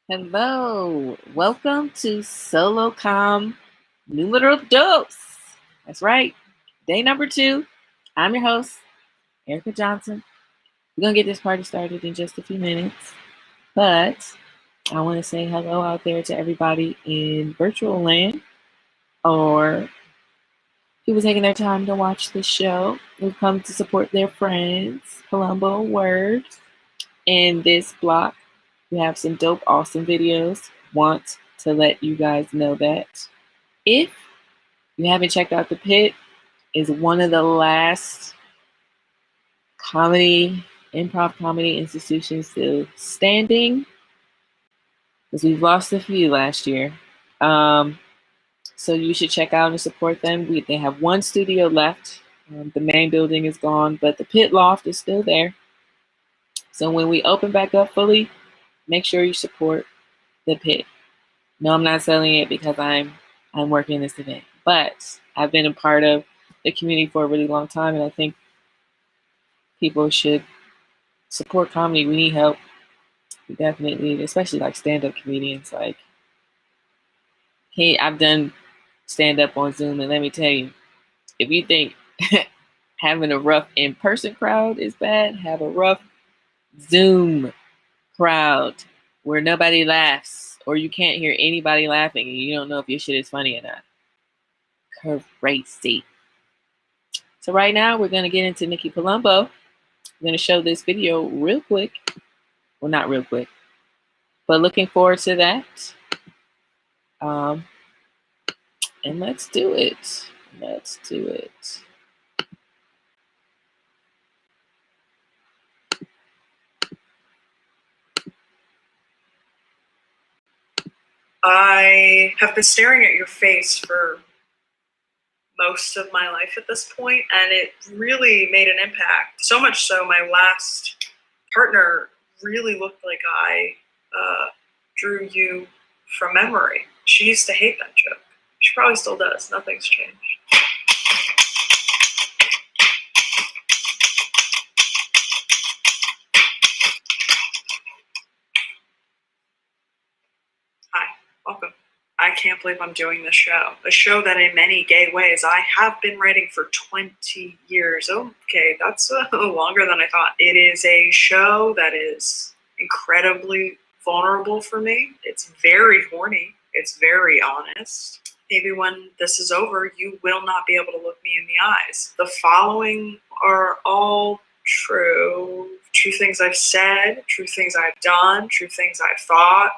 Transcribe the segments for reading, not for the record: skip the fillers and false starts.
Hello, welcome to Solocom numero dos. That's right, day number 2. I'm your host, Erica Johnson. We're gonna get this party started in just a few minutes, but I want to say hello out there to everybody in virtual land or people taking their time to watch the show who've come to support their friends. Palumbo words. In this block, we have some dope, awesome videos. Want to let you guys know that if you haven't checked out The Pit, is one of the last improv comedy institutions still standing, because we've lost a few last year. So you should check out and support them. They have one studio left. The main building is gone, but the pit loft is still there. So when we open back up fully, make sure you support the pit. No, I'm not selling it because I'm working this event, but I've been a part of the community for a really long time, and I think people should support comedy. We need help. We definitely need, especially like stand-up comedians. Like, hey, I've done stand-up on Zoom, and let me tell you, if you think having a rough in-person crowd is bad, have a rough Zoom crowd where nobody laughs, or you can't hear anybody laughing, and you don't know if your shit is funny or not. Crazy. So right now we're gonna get into Nikki Palumbo. I'm gonna show this video real quick. Well, not real quick, but looking forward to that. And let's do it. Let's do it. I have been staring at your face for most of my life at this point, and it really made an impact. So much so, my last partner really looked like I drew you from memory. She used to hate that joke. She probably still does. Nothing's changed. Hi, welcome. I can't believe I'm doing this show. A show that in many gay ways I have been writing for 20 years. Okay, that's longer than I thought. It is a show that is incredibly vulnerable for me. It's very horny. It's very honest. Maybe when this is over, you will not be able to look me in the eyes. The following are all true things I've said, true things I've done, true things I've thought.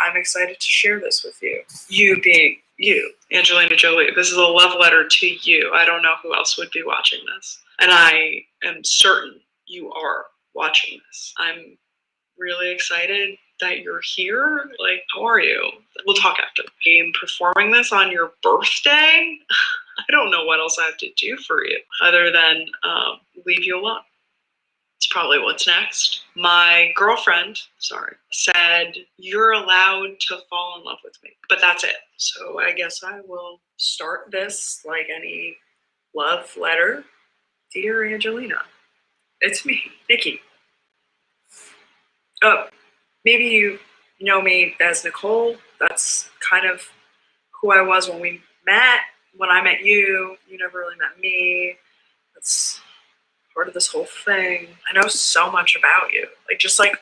I'm excited to share this with you. You being you, Angelina Jolie. This is a love letter to you. I don't know who else would be watching this. And I am certain you are watching this. I'm really excited that you're here. Like, how are you? We'll talk after. I'm performing this on your birthday. I don't know what else I have to do for you other than leave you alone. It's probably what's next. My girlfriend, said you're allowed to fall in love with me, but that's it. So I guess I will start this like any love letter. Dear Angelina, it's me, Nikki. Oh, maybe you know me as Nicole. That's kind of who I was when we met. When I met you, you never really met me. That's part of this whole thing. I know so much about you. Just like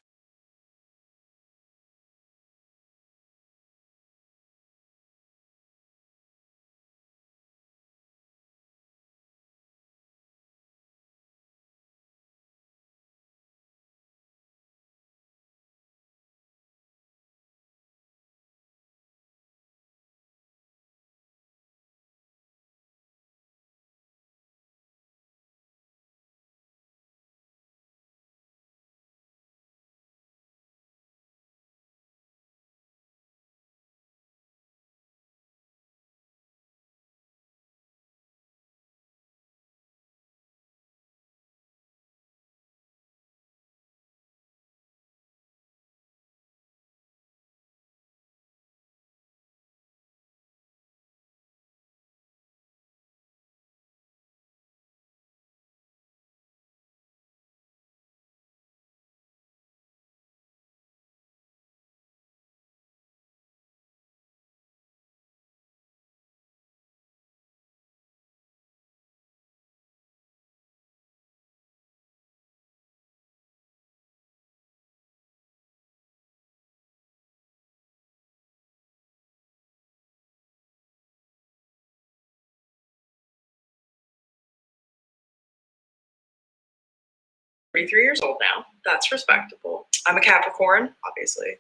33 years old now. That's respectable. I'm a Capricorn, obviously.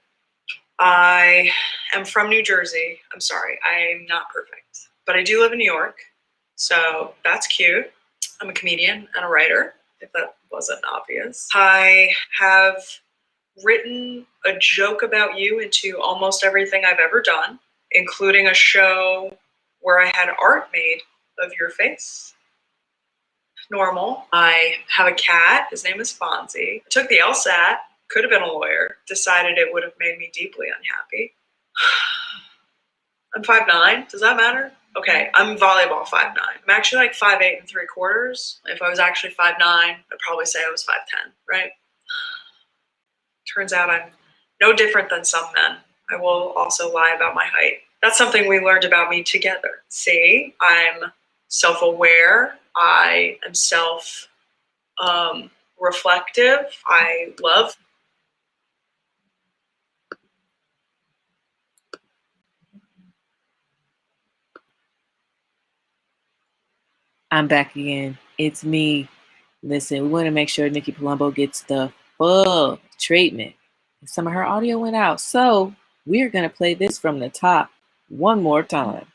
I am from New Jersey. I'm sorry, I'm not perfect. But I do live in New York, so that's cute. I'm a comedian and a writer, if that wasn't obvious. I have written a joke about you into almost everything I've ever done, including a show where I had art made of your face. Normal. I have a cat. His name is Fonzie. I took the LSAT. Could have been a lawyer. Decided it would have made me deeply unhappy. I'm 5'9". Does that matter? Okay, I'm volleyball 5'9". I'm actually like 5'8 3/4. If I was actually 5'9", I'd probably say I was 5'10", right? Turns out I'm no different than some men. I will also lie about my height. That's something we learned about me together. See, I'm self-aware. I am self-reflective. I love. I'm back again. It's me. Listen, we want to make sure Nikki Palumbo gets the full treatment. Some of her audio went out, so we're going to play this from the top one more time.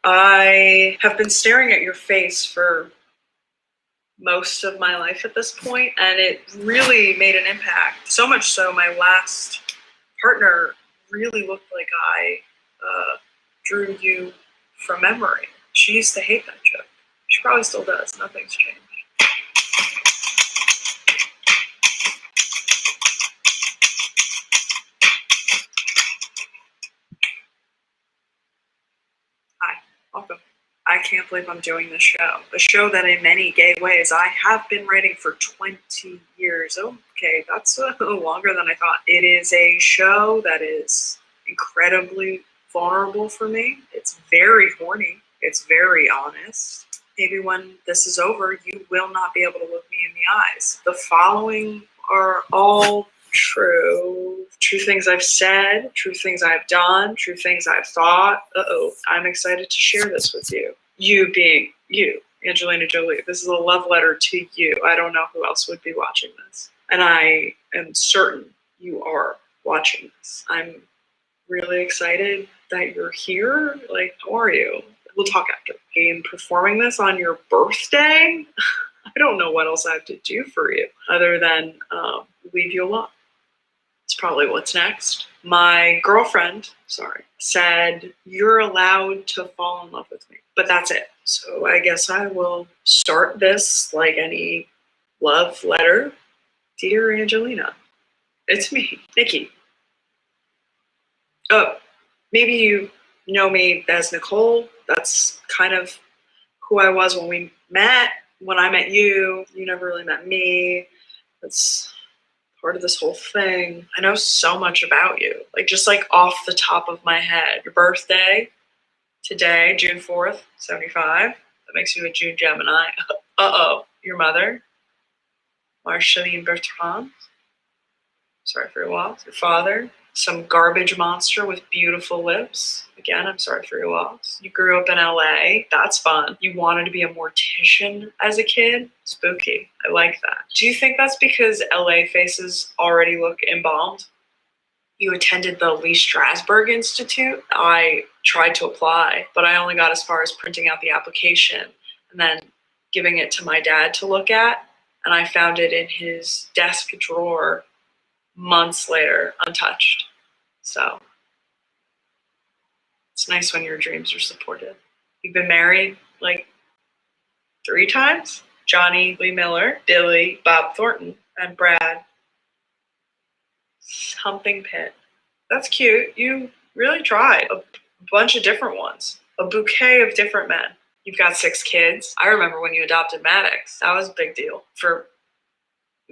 I have been staring at your face for most of my life at this point, and it really made an impact. So much so, my last partner really looked like I drew you from memory. She used to hate that joke. She probably still does. Nothing's changed. Hi, welcome. I can't believe I'm doing this show. A show that in many gay ways I have been writing for 20 years. Okay, that's longer than I thought. It is a show that is incredibly vulnerable for me. It's very horny. It's very honest. Maybe when this is over, you will not be able to look me in the eyes. The following are all true. True things I've said, true things I've done, true things I've thought. I'm excited to share this with you. You being you, Angelina Jolie. This is a love letter to you. I don't know who else would be watching this. And I am certain you are watching this. I'm really excited that you're here. Like, how are you? We'll talk after. I'm performing this on your birthday. I don't know what else I have to do for you other than leave you alone. It's probably what's next. My girlfriend, said you're allowed to fall in love with me, but that's it. So I guess I will start this like any love letter. Dear Angelina, it's me, Nikki. Oh, maybe you know me as Nicole. That's kind of who I was when we met. When I met you, you never really met me. That's part of this whole thing. I know so much about you, just off the top of my head. Your birthday today, June 4th, 75. That makes you a June Gemini. Your mother, Marceline Bertrand. Sorry for your loss. Your father, some garbage monster with beautiful lips. Again, I'm sorry for your loss. You grew up in LA. That's fun. You wanted to be a mortician as a kid. Spooky. I like that. Do you think that's because LA faces already look embalmed? You attended the Lee Strasberg Institute. I tried to apply, but I only got as far as printing out the application and then giving it to my dad to look at. And I found it in his desk drawer months later, untouched. So it's nice when your dreams are supported. You've been married 3 times. Johnny Lee Miller, Billy, Bob Thornton, and Brad Humping Pit. That's cute. You really tried a bunch of different ones. A bouquet of different men. You've got 6 kids. I remember when you adopted Maddox. That was a big deal for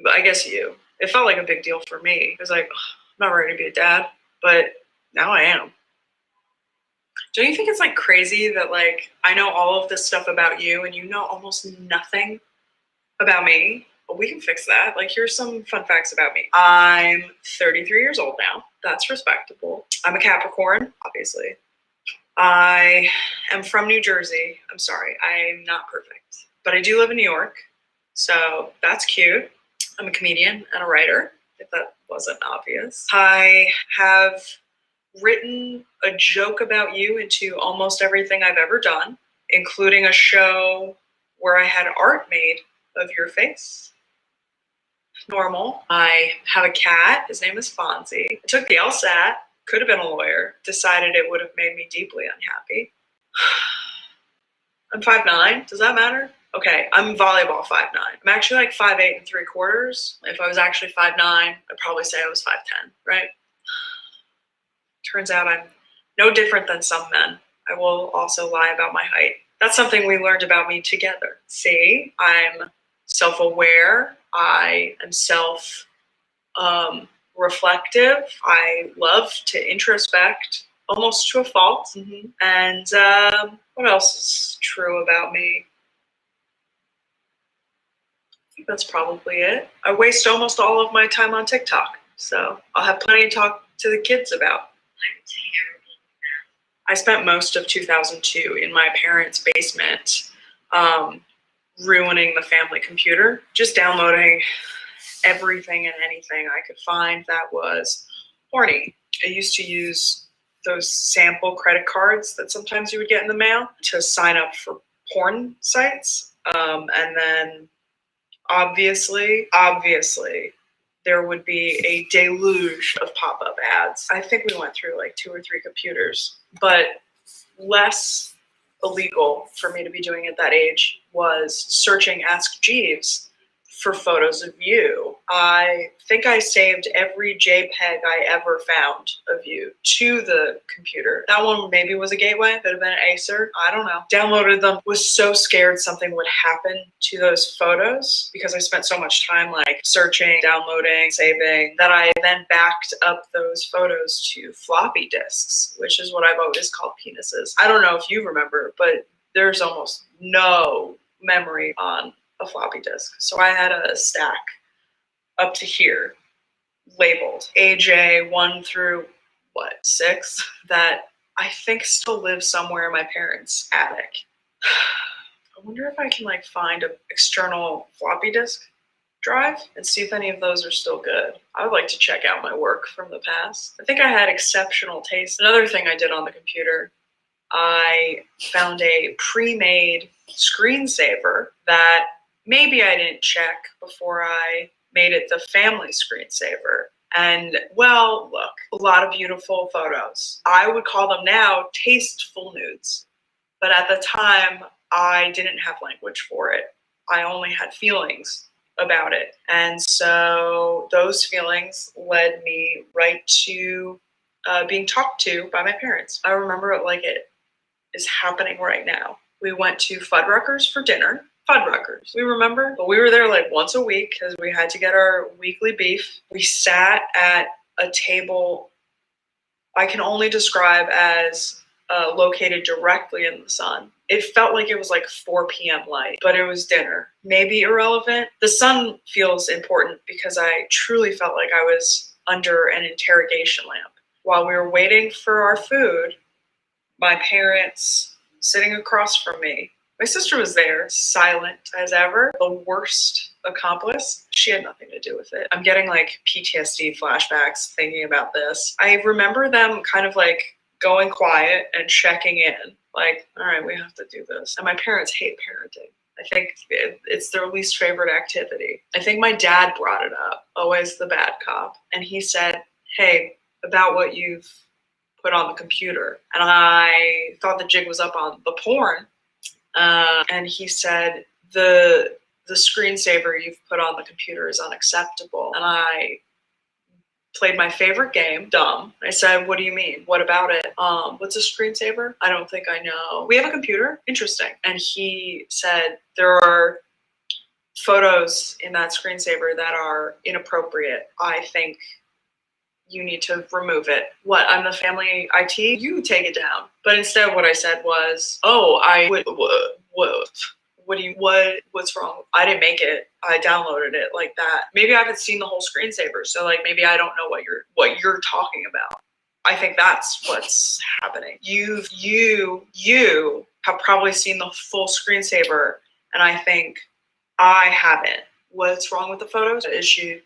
I guess you. It felt like a big deal for me. It was like, I'm not ready to be a dad, but now I am. Don't you think it's like crazy that like I know all of this stuff about you and you know almost nothing about me? But we can fix that. Like, here's some fun facts about me. I'm 33 years old now. That's respectable. I'm a Capricorn, obviously. I am from New Jersey. I'm sorry, I'm not perfect, but I do live in New York, so that's cute. I'm a comedian and a writer, if that wasn't obvious. I have written a joke about you into almost everything I've ever done, including a show where I had art made of your face. Normal. I have a cat. His name is Fonzie. I took the LSAT. Could have been a lawyer. Decided it would have made me deeply unhappy. I'm 5'9". Does that matter? Okay, I'm volleyball 5'9". I'm actually like 5'8 3/4. If I was actually 5'9", I'd probably say I was 5'10", right? Turns out I'm no different than some men. I will also lie about my height. That's something we learned about me together. See, I'm self-aware. I am reflective. I love to introspect, almost to a fault. And what else is true about me? I think that's probably it. I waste almost all of my time on TikTok, so I'll have plenty to talk to the kids about. I spent most of 2002 in my parents' basement, ruining the family computer, just downloading everything and anything I could find that was horny. I used to use those sample credit cards that sometimes you would get in the mail to sign up for porn sites. And then obviously, there would be a deluge of pop-up ads. I think we went through like 2 or 3 computers, but less illegal for me to be doing at that age was searching Ask Jeeves for photos of you. I think I saved every JPEG I ever found of you to the computer. That one maybe was a gateway, could have been an Acer, I don't know. Downloaded them, was so scared something would happen to those photos because I spent so much time like searching, downloading, saving, that I then backed up those photos to floppy disks, which is what I've always called penises. I don't know if you remember, but there's almost no memory on a floppy disk. So I had a stack up to here labeled AJ 1 through 6 that I think still lives somewhere in my parents' attic. I wonder if I can like find an external floppy disk drive and see if any of those are still good. I would like to check out my work from the past. I think I had exceptional taste. Another thing I did on the computer, I found a pre-made screensaver that maybe I didn't check before I made it the family screensaver. And well, look, a lot of beautiful photos. I would call them now tasteful nudes. But at the time, I didn't have language for it. I only had feelings about it. And so those feelings led me right to being talked to by my parents. I remember it like it is happening right now. We went to Fuddruckers for dinner. Fuddruckers, we remember? But we were there like once a week because we had to get our weekly beef. We sat at a table I can only describe as located directly in the sun. It felt like it was like 4 p.m. light, but it was dinner. Maybe irrelevant. The sun feels important because I truly felt like I was under an interrogation lamp. While we were waiting for our food, my parents sitting across from me, my sister was there, silent as ever, the worst accomplice. She had nothing to do with it. I'm getting like PTSD flashbacks thinking about this. I remember them kind of like going quiet and checking in, like, all right, we have to do this. And my parents hate parenting. I think it's their least favorite activity. I think my dad brought it up, always the bad cop. And he said, hey, about what you've put on the computer. And I thought the jig was up on the porn. And he said, the screensaver you've put on the computer is unacceptable. And I played my favorite game, dumb. I said, what do you mean? What about it? What's a screensaver? I don't think I know. We have a computer? Interesting. And he said, there are photos in that screensaver that are inappropriate, I think you need to remove it. What, I'm the family IT? You take it down. But instead what I said was, oh, what's wrong? I didn't make it. I downloaded it like that. Maybe I haven't seen the whole screensaver, so like maybe I don't know what you're talking about. I think that's what's happening. You have probably seen the full screensaver, and I think I haven't. What's wrong with the photos?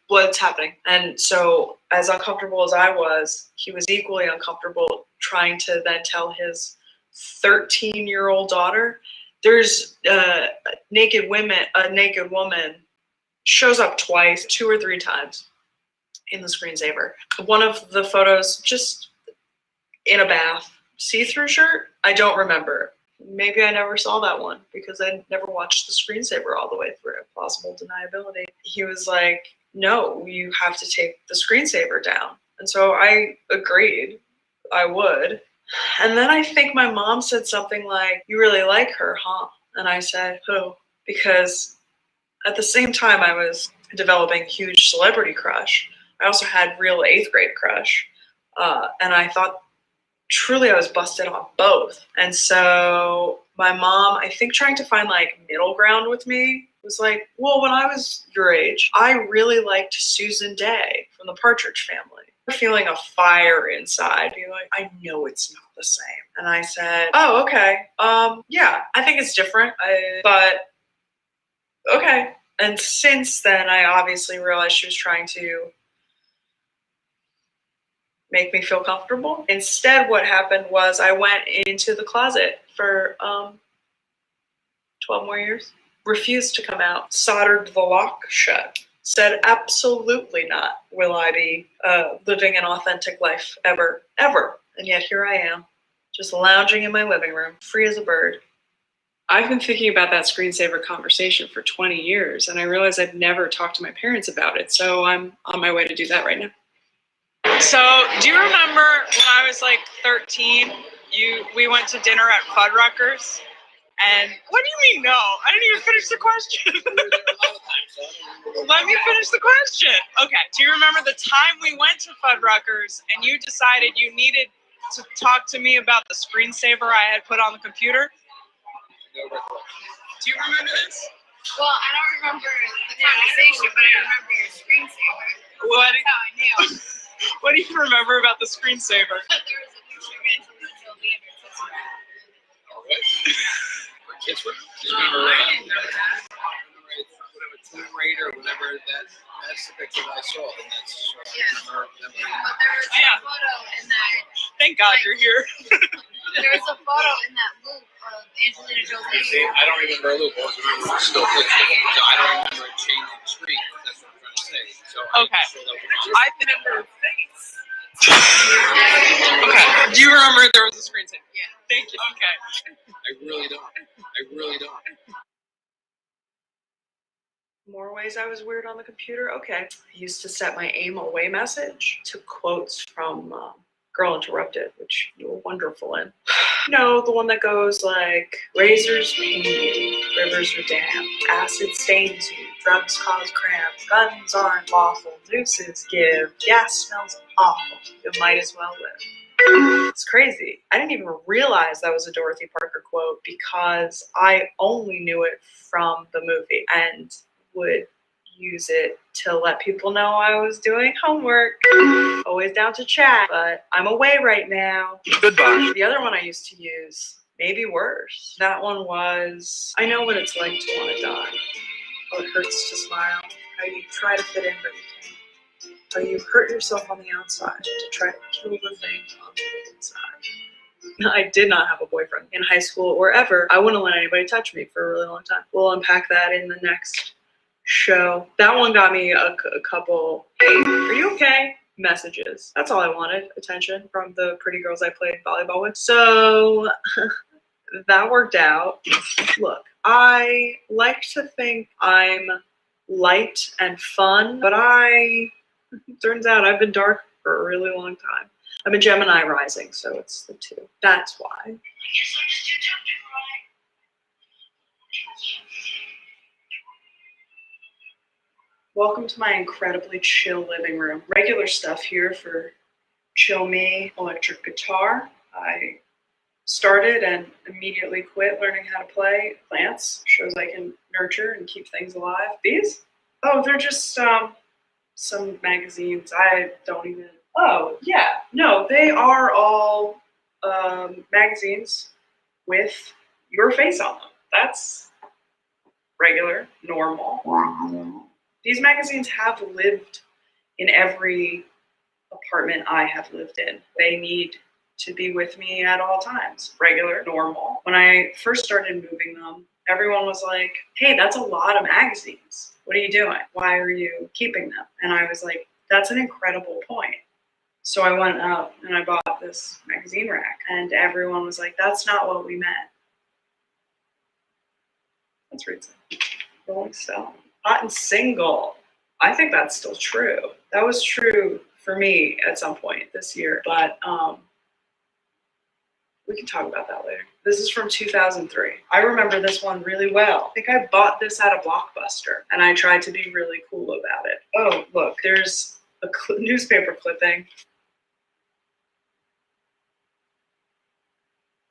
What's happening? And so as uncomfortable as I was, he was equally uncomfortable trying to then tell his 13-year-old daughter. There's a naked woman shows up twice, 2 or 3 times in the screensaver. One of the photos just in a bath, see-through shirt. I don't remember. Maybe I never saw that one because I never watched the screensaver all the way through. Plausible deniability. He was like, no, you have to take the screensaver down. And so I agreed I would. And then I think my mom said something like, you really like her, huh? And I said, who? Because at the same time I was developing a huge celebrity crush, I also had real 8th grade crush. And I thought truly I was busted on both. And so my mom, I think trying to find like middle ground with me, was like, well, when I was your age, I really liked Susan Day from the Partridge Family. Feeling a fire inside, being like, I know it's not the same. And I said, oh, okay. Yeah, I think it's different, but okay. And since then, I obviously realized she was trying to make me feel comfortable. Instead, what happened was I went into the closet for 12 more years. Refused to come out. Soldered the lock shut. Said absolutely not will I be living an authentic life ever, ever. And yet here I am, just lounging in my living room, free as a bird. I've been thinking about that screensaver conversation for 20 years, and I realized I've never talked to my parents about it, so I'm on my way to do that right now. So, do you remember when I was like 13, we went to dinner at Fuddruckers? And what do you mean no? I didn't even finish the question. Let me finish the question. Okay, do you remember the time we went to Fuddruckers and you decided you needed to talk to me about the screensaver I had put on the computer? Do you remember this? Well, I don't remember the conversation, but I remember your screensaver. That's how I knew. What do you remember about the screensaver? There was a picture of Angelina Jolie and her sister. I didn't know that. Whatever Tomb Raider, whatever, that's the picture that I saw. And that's But there was a photo in that. Thank God you're here. There was a photo in that loop of Angelina Jolie. See, I don't remember a loop. I remember still pictures. So I don't remember changing the screen. That's what I'm trying to say. So Okay. I remember her face. Okay. Do you remember there was a screensaver? Yeah. Thank you. Okay. I really don't. More ways I was weird on the computer? Okay. I used to set my aim away message to quotes from Girl Interrupted, which you were wonderful in. No, the one that goes like, razors bleed, rivers are damp, acid stains you, drugs cause cramp, guns aren't lawful, nooses give, gas smells awful, you might as well live. It's crazy. I didn't even realize that was a Dorothy Parker quote because I only knew it from the movie and would use it to let people know I was doing homework. Always down to chat, but I'm away right now. Goodbye. The other one I used to use, maybe worse. That one was, I know what it's like to want to die. How it hurts to smile. How you try to fit in but you can't. How you hurt yourself on the outside to try to kill the thing on the inside. I did not have a boyfriend in high school or ever. I wouldn't let anybody touch me for a really long time. We'll unpack that in the next show. That one got me a couple, hey, are you okay? Messages. That's all I wanted, attention from the pretty girls I played volleyball with. So that worked out. Look, I like to think I'm light and fun, but turns out I've been dark for a really long time. I'm a Gemini rising, so it's the 2. That's why. I guess I'm just too tough to cry. Welcome to my incredibly chill living room. Regular stuff here for chill me, electric guitar. I started and immediately quit learning how to play plants. Shows I can nurture and keep things alive. These? Oh, they're just some magazines. I don't even. Oh, yeah. No, they are all magazines with your face on them. That's regular, normal. These magazines have lived in every apartment I have lived in. They need to be with me at all times. Regular, normal. When I first started moving them, everyone was like, hey, that's a lot of magazines. What are you doing? Why are you keeping them? And I was like, that's an incredible point. So I went out and I bought this magazine rack, and everyone was like, that's not what we meant. Let's read some. Rolling Stone. Hot and single. I think that's still true. That was true for me at some point this year, but we can talk about that later. This is from 2003. I remember this one really well. I think I bought this at a Blockbuster, and I tried to be really cool about it. Oh, look, there's a newspaper clipping.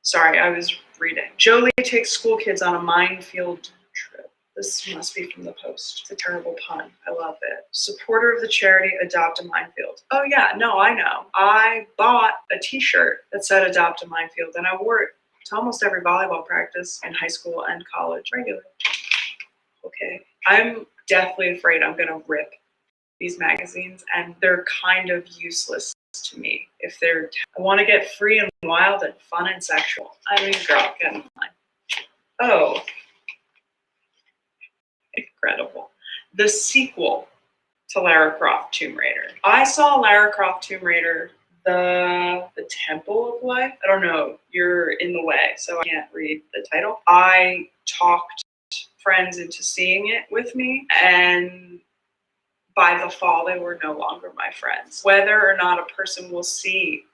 Sorry, I was reading. Jolie takes school kids on a minefield trip. This must be from the Post. It's a terrible pun. I love it. Supporter of the charity Adopt a Minefield. Oh yeah, no, I know. I bought a t-shirt that said Adopt a Minefield, and I wore it to almost every volleyball practice in high school and college. Regular. Okay. I'm deathly afraid I'm gonna rip these magazines, and they're kind of useless to me. If they're, I want to get free and wild and fun and sexual. I mean, girl, get in line. Oh. Incredible. The sequel to Lara Croft Tomb Raider. I saw Lara Croft Tomb Raider, the Temple of Life. I don't know, you're in the way, so I can't read the title. I talked friends into seeing it with me, and by the fall, they were no longer my friends. Whether or not a person will see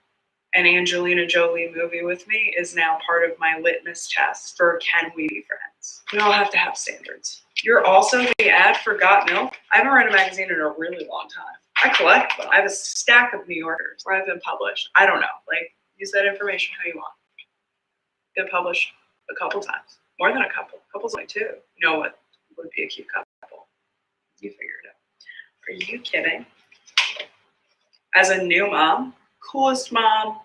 an Angelina Jolie movie with me is now part of my litmus test for can we be friends. We all have to have standards. You're also the ad for Got Milk. I haven't read a magazine in a really long time. I collect them. I have a stack of New Yorkers where I've been published. I don't know. Like, use that information how you want. Been published a couple times. More than a couple. Couple's like two. You know what would be a cute couple? You figure it out. Are you kidding? As a new mom, coolest mom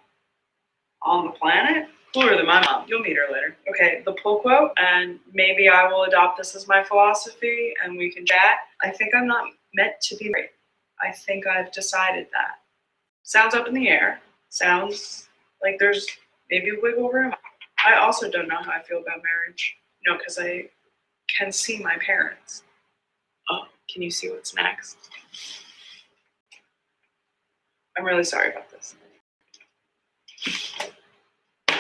on the planet, cooler than my mom. You'll meet her later. Okay, the pull quote, and maybe I will adopt this as my philosophy and we can chat. I think I'm not meant to be married. I think I've decided that. Sounds up in the air. Sounds like there's maybe wiggle room. I also don't know how I feel about marriage. No, because I can see my parents. Oh, can you see what's next? I'm really sorry about this.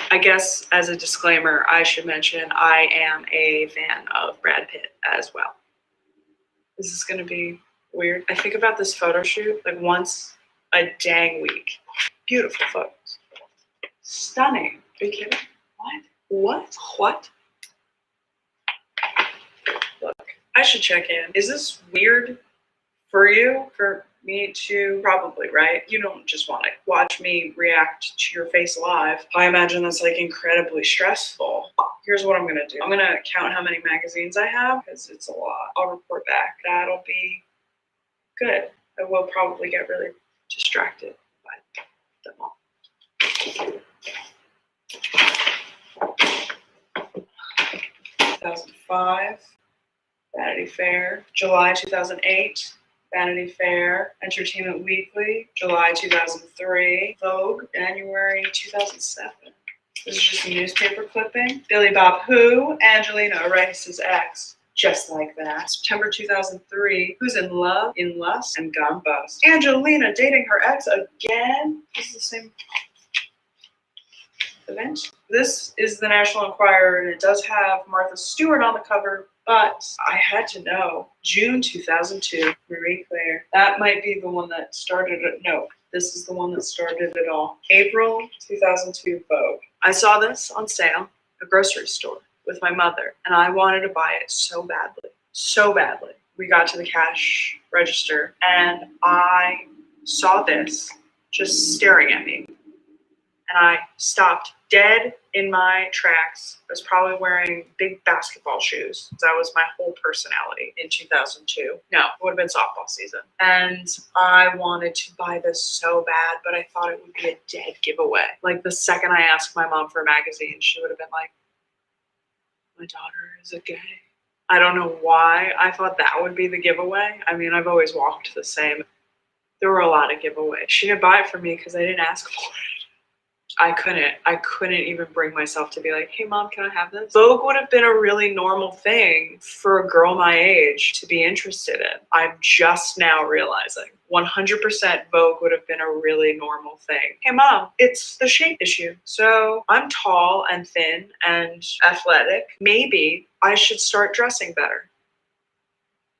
I guess as a disclaimer, I should mention I am a fan of Brad Pitt as well. This is going to be weird. I think about this photo shoot like once a dang week. Beautiful photos. Stunning. Are you kidding? What? Look, I should check in. Is this weird for you? For me to, probably, right? You don't just want to watch me react to your face live. I imagine that's like incredibly stressful. Here's what I'm going to do. I'm going to count how many magazines I have because it's a lot. I'll report back. That'll be good. I will probably get really distracted by them all. 2005, Vanity Fair. July 2008, Vanity Fair. Entertainment Weekly, July 2003. Vogue, January 2007. This is just a newspaper clipping. Billy Bob Who, Angelina erases ex. Just like that. September 2003, Who's in Love, In Lust, and Gone Bust. Angelina dating her ex again. This is the same event. This is the National Enquirer, and it does have Martha Stewart on the cover, but I had to know. June 2002, Marie Claire. That might be the one that started it. No, this is the one that started it all. April 2002, Vogue. I saw this on sale at a grocery store with my mother, and I wanted to buy it so badly. So badly. we got to the cash register and I saw this just staring at me. And I stopped dead in my tracks. I was probably wearing big basketball shoes. That was my whole personality in 2002. No, it would have been softball season. And I wanted to buy this so bad, but I thought it would be a dead giveaway. Like the second I asked my mom for a magazine, she would have been like, my daughter is a gay. I don't know why I thought that would be the giveaway. I mean, I've always walked the same. There were a lot of giveaways. She didn't buy it for me because I didn't ask for it. I couldn't even bring myself to be like, hey mom, can I have this? Vogue would have been a really normal thing for a girl my age to be interested in. I'm just now realizing 100% Vogue would have been a really normal thing. Hey mom, it's the shape issue. So I'm tall and thin and athletic. Maybe I should start dressing better.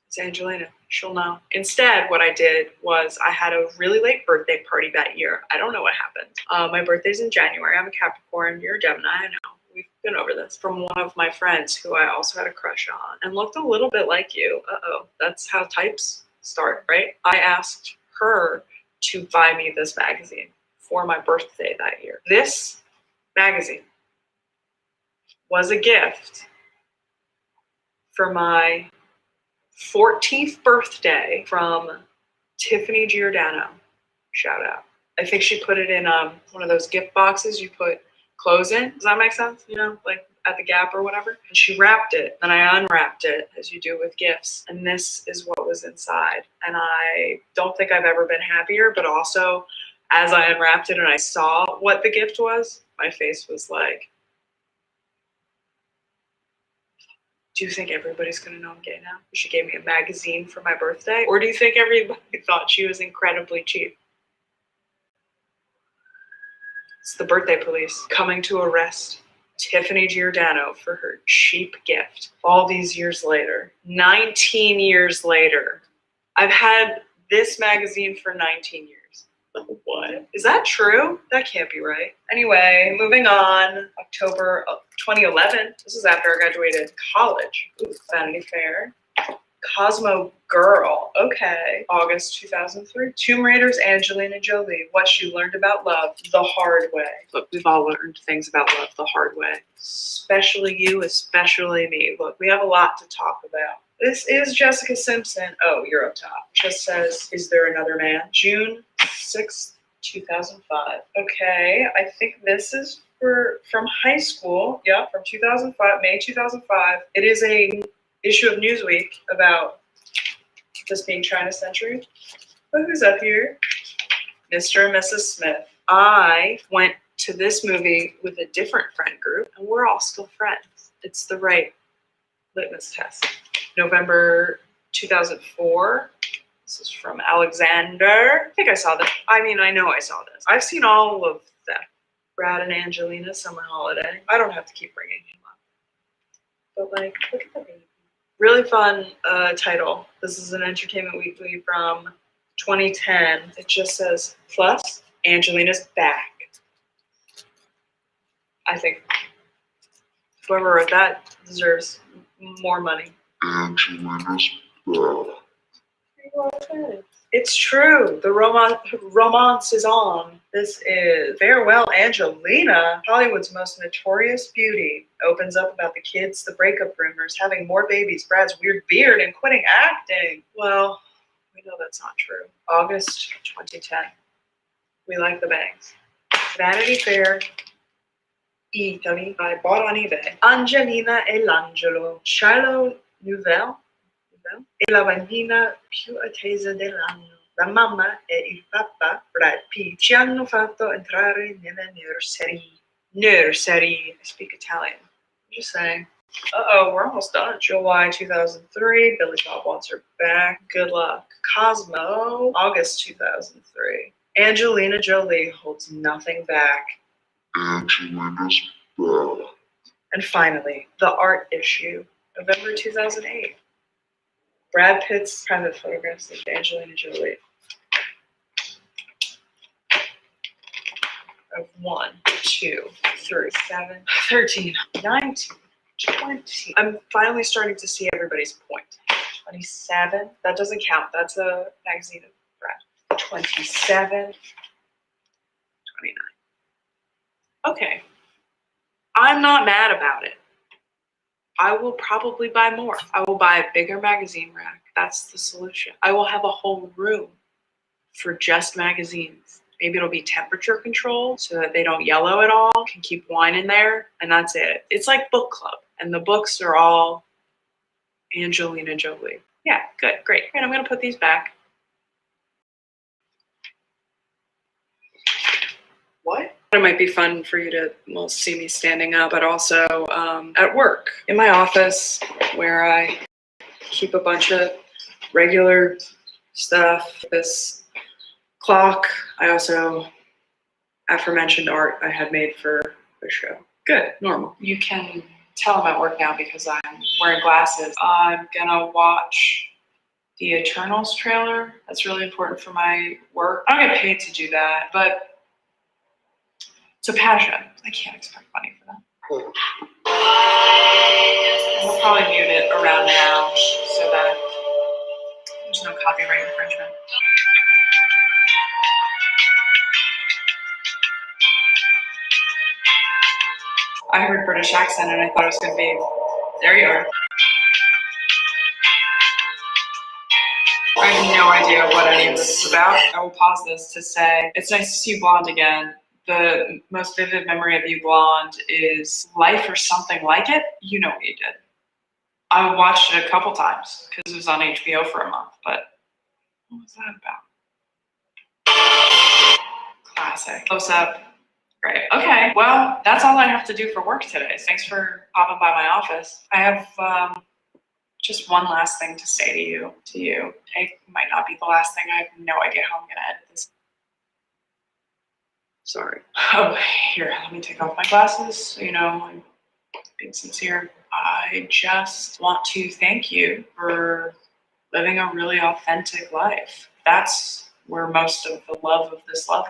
It's Angelina. She'll know. Instead, what I did was I had a really late birthday party that year. I don't know what happened. My birthday's in January. I'm a Capricorn. You're a Gemini. I know. We've been over this. From one of my friends who I also had a crush on and looked a little bit like you. Uh-oh. That's how types start, right? I asked her to buy me this magazine for my birthday that year. This magazine was a gift for my 14th birthday from Tiffany Giordano. Shout out. I think she put it in one of those gift boxes you put clothes in. Does that make sense? You know, like at the Gap or whatever. And she wrapped it, and I unwrapped it, as you do with gifts. And this is what was inside. And I don't think I've ever been happier, but also as I unwrapped it and I saw what the gift was, my face was like, do you think everybody's gonna know I'm gay now? She gave me a magazine for my birthday? Or do you think everybody thought she was incredibly cheap? It's the birthday police coming to arrest Tiffany Giordano for her cheap gift. All these years later, 19 years later, I've had this magazine for 19 years. What? Is that true? That can't be right. Anyway, moving on. October 2011. This is after I graduated college. Ooh, Vanity Fair. Cosmo Girl. Okay. August 2003. Tomb Raider's Angelina Jolie. What she learned about love the hard way. Look, we've all learned things about love the hard way. Especially you, especially me. Look, we have a lot to talk about. This is Jessica Simpson. Oh, you're up top. Just says, is there another man? June 6th, 2005. Okay, I think this is from high school. Yeah, from 2005, May 2005. It is a issue of Newsweek about this being China Century. But who's up here? Mr. and Mrs. Smith. I went to this movie with a different friend group, and we're all still friends. It's the right litmus test. November 2004. This is from Alexander. I think I saw this. I mean, I know I saw this. I've seen all of them. Brad and Angelina Summer Holiday. I don't have to keep bringing him up. But like, look at the baby. Really fun title. This is an Entertainment Weekly from 2010. It just says, plus, Angelina's back. I think whoever wrote that deserves more money. Angelina's back. It's true. The romance is on. This is Farewell Angelina. Hollywood's most notorious beauty opens up about the kids, the breakup rumors, having more babies, Brad's weird beard, and quitting acting. Well, we know that's not true. August 2010. We like the bangs. Vanity Fair, Italy. I bought on eBay. Angelina e l'angelo. Shiloh Nouvelle. E la bambina più attesa dell'anno. La mamma e il papà, Brad Pitt, ci hanno fatto entrare nella nursery. Nursery. I speak Italian. I'm just saying. Uh-oh, we're almost done. July 2003. Billy Bob wants her back. Good luck. Cosmo. August 2003. Angelina Jolie holds nothing back. Angelina's back. And finally, the art issue. November 2008. Brad Pitt's private photographs of Angelina Jolie. Of 1, 2, 3, 7, 13, 19, 20. I'm finally starting to see everybody's point. 27. That doesn't count. That's a magazine of bread. 27. 29. Okay. I'm not mad about it. I will probably buy more. I will buy a bigger magazine rack. That's the solution. I will have a whole room for just magazines. Maybe it'll be temperature controlled so that they don't yellow at all. Can keep wine in there, and that's it. It's like book club, and the books are all Angelina Jolie. Yeah, good, great. And I'm gonna put these back. What? It might be fun for you to see me standing up, but also at work, in my office, where I keep a bunch of regular stuff. This clock, I also, aforementioned art I had made for the show. Good, normal. You can tell I'm at work now because I'm wearing glasses. I'm gonna watch the Eternals trailer. That's really important for my work. I don't get paid to do that, but it's a passion. I can't expect money for that. We'll probably mute it around now so that there's no copyright infringement. I heard British accent and I thought it was going to be, there you are. I have no idea what any of this is about. I will pause this to say, it's nice to see you blonde again. The most vivid memory of you blonde is Life or Something Like It. You know what you did. I watched it a couple times because it was on HBO for a month, but what was that about? Classic. Close up. Great. Okay, well, that's all I have to do for work today. Thanks for popping by my office. I have just one last thing to say to you. It might not be the last thing. I have no idea how I'm going to edit this. Sorry. Oh, here, let me take off my glasses so you know I'm being sincere. I just want to thank you for living a really authentic life. That's where most of the love of this love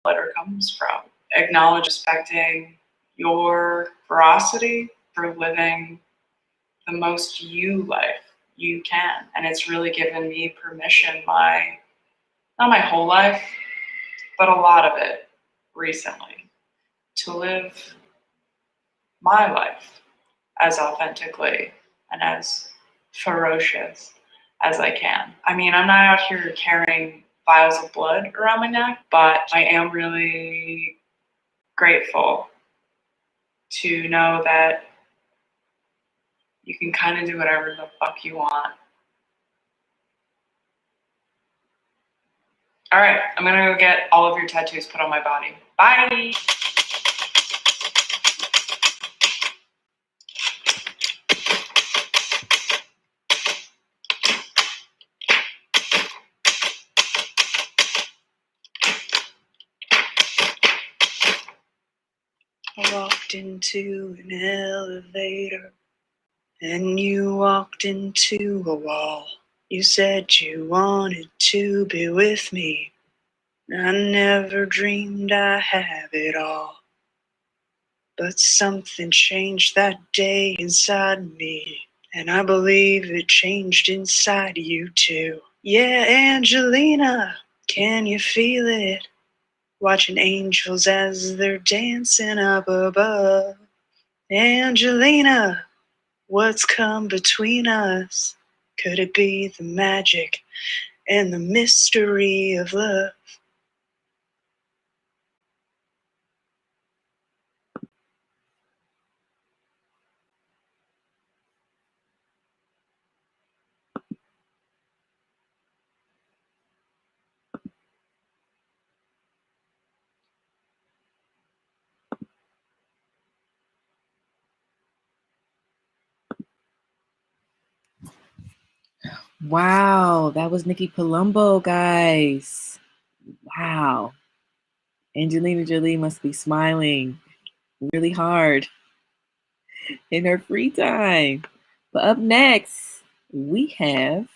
letter comes from. Acknowledge, respecting your veracity for living the most you life you can. And it's really given me permission, not my whole life, but a lot of it recently, to live my life as authentically and as ferocious as I can. I mean, I'm not out here carrying vials of blood around my neck, but I am really grateful to know that you can kind of do whatever the fuck you want. All right, I'm gonna go get all of your tattoos put on my body. Bye. I walked into an elevator and you walked into a wall. You said you wanted to be with me. I never dreamed I'd have it all. But something changed that day inside me, and I believe it changed inside you too. Yeah, Angelina, can you feel it? Watching angels as they're dancing up above. Angelina, what's come between us? Could it be the magic and the mystery of love? Wow, that was Nikki Palumbo, guys. Wow. Angelina Jolie must be smiling really hard in her free time. But up next, we have,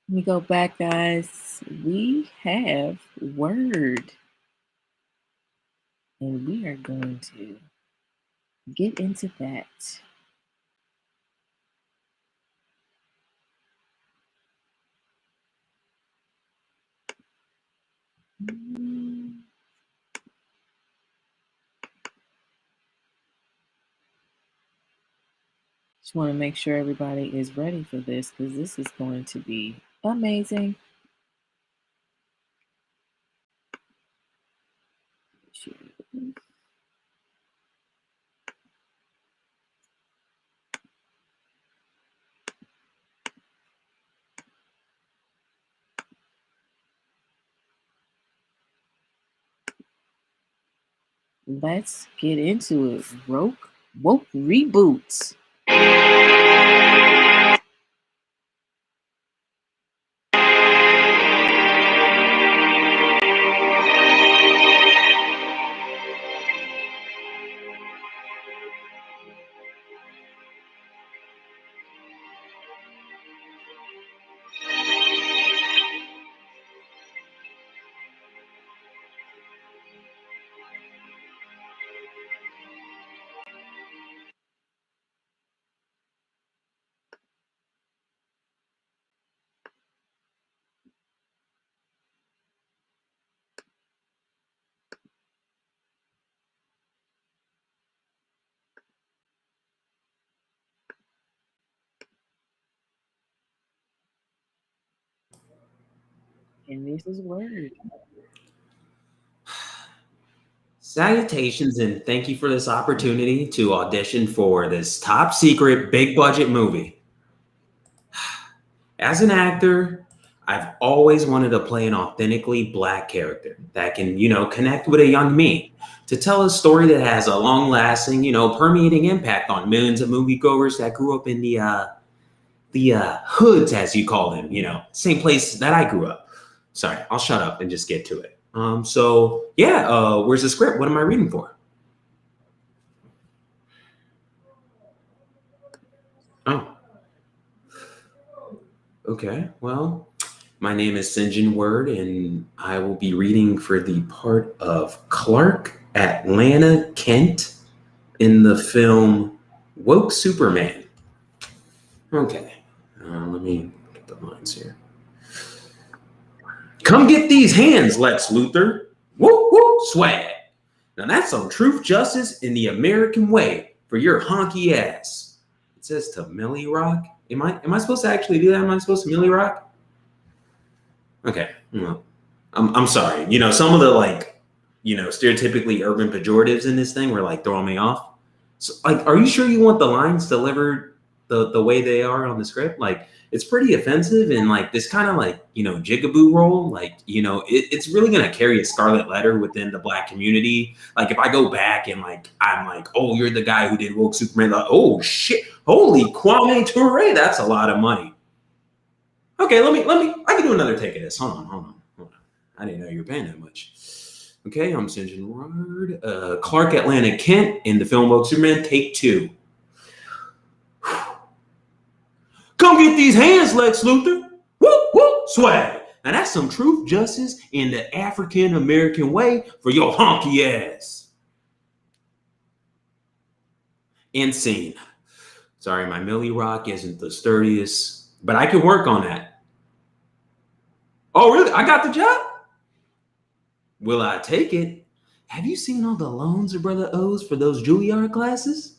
let me go back, guys. We have Word. And we are going to get into that. Just want to make sure everybody is ready for this because this is going to be amazing. Let's get into it. Woke reboots. And this is word. Salutations and thank you for this opportunity to audition for this top secret big budget movie. As an actor, I've always wanted to play an authentically Black character that can, connect with a young me, to tell a story that has a long-lasting, permeating impact on millions of moviegoers that grew up in the hoods, as you call them, same place that I grew up. Sorry, I'll shut up and just get to it. Where's the script? What am I reading for? Oh. Okay, well, my name is Sinjin Word, and I will be reading for the part of Clark Atlanta Kent in the film Woke Superman. Okay, let me get the lines here. Come get these hands, Lex Luthor. Whoop, whoop, swag. Now that's some truth, justice, in the American way for your honky ass. It says to Millie Rock. Am I supposed to actually do that? Am I supposed to Millie Rock? Okay. Well, I'm sorry. Some of the stereotypically urban pejoratives in this thing were throwing me off. So, are you sure you want the lines delivered the way they are on the script? It's pretty offensive and this kind of jigaboo role. It's really gonna carry a scarlet letter within the Black community. If I go back and I'm oh, you're the guy who did Woke Superman. Oh shit, holy Kwame Ture, that's a lot of money. Okay, let me. I can do another take of this. Hold on. I didn't know you were paying that much. Okay, I'm Sinjin Word. Clark Atlanta Kent in the film Woke Superman, take 2. Come get these hands, Lex Luthor. Whoop, whoop, swag. Now that's some truth, justice, in the African American way for your honky ass. End scene. Sorry, my Millie Rock isn't the sturdiest, but I can work on that. Oh, really? I got the job? Will I take it? Have you seen all the loans a brother owes for those Juilliard classes?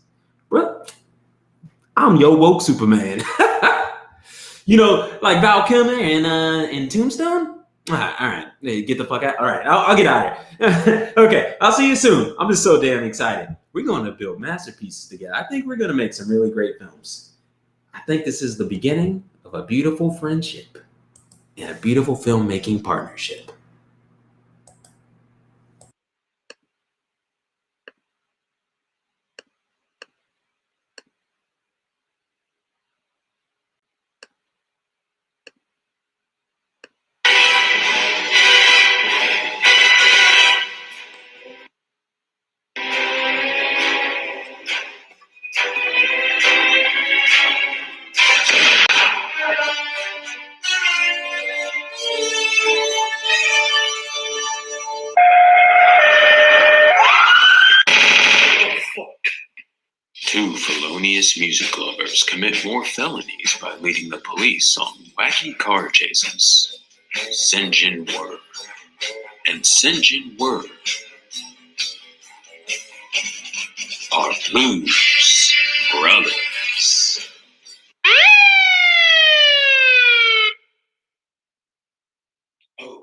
Bro, I'm your woke Superman. Like Val Kilmer in Tombstone? All right. Hey, get the fuck out. All right, I'll get out of here. Okay, I'll see you soon. I'm just so damn excited. We're going to build masterpieces together. I think we're going to make some really great films. I think this is the beginning of a beautiful friendship and a beautiful filmmaking partnership. Two felonious music lovers commit more felonies by leading the police on wacky car chases. Sinjin Word and Sinjin Word are blues brothers.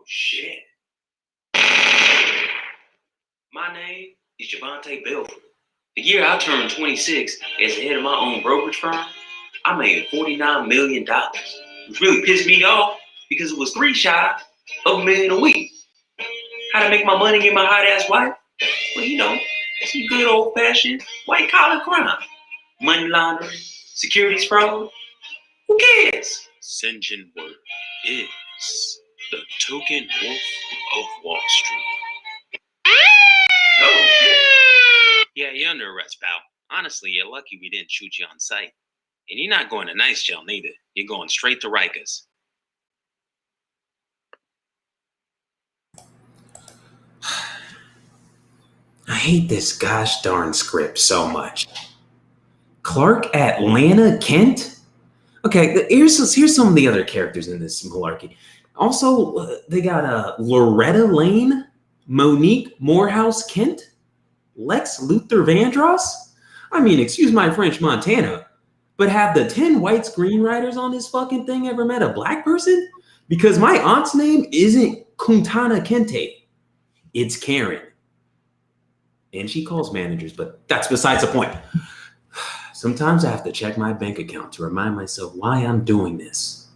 shit. My name is Javante Belford. The year I turned 26 as the head of my own brokerage firm, I made $49 million. Which really pissed me off because it was 3 shy of $1 million a week. How to make my money get my hot ass wife? Well, you know, some good old fashioned white collar crime. Money laundering, securities fraud. Who cares? St. John Word is the token wolf of Wall Street. Oh, shit. Yeah, you're under arrest, pal. Honestly, you're lucky we didn't shoot you on sight. And you're not going to nice jail neither. You're going straight to Rikers. I hate this gosh darn script so much. Clark Atlanta Kent? Okay, here's some of the other characters in this malarkey. Also, they got Loretta Lane, Monique Morehouse Kent, Lex Luthor Vandross. I mean, excuse my French Montana, but have the 10 white screenwriters on this fucking thing ever met a black person? Because my aunt's name isn't Kuntana Kente. It's Karen. And she calls managers, but that's besides the point. Sometimes I have to check my bank account to remind myself why I'm doing this.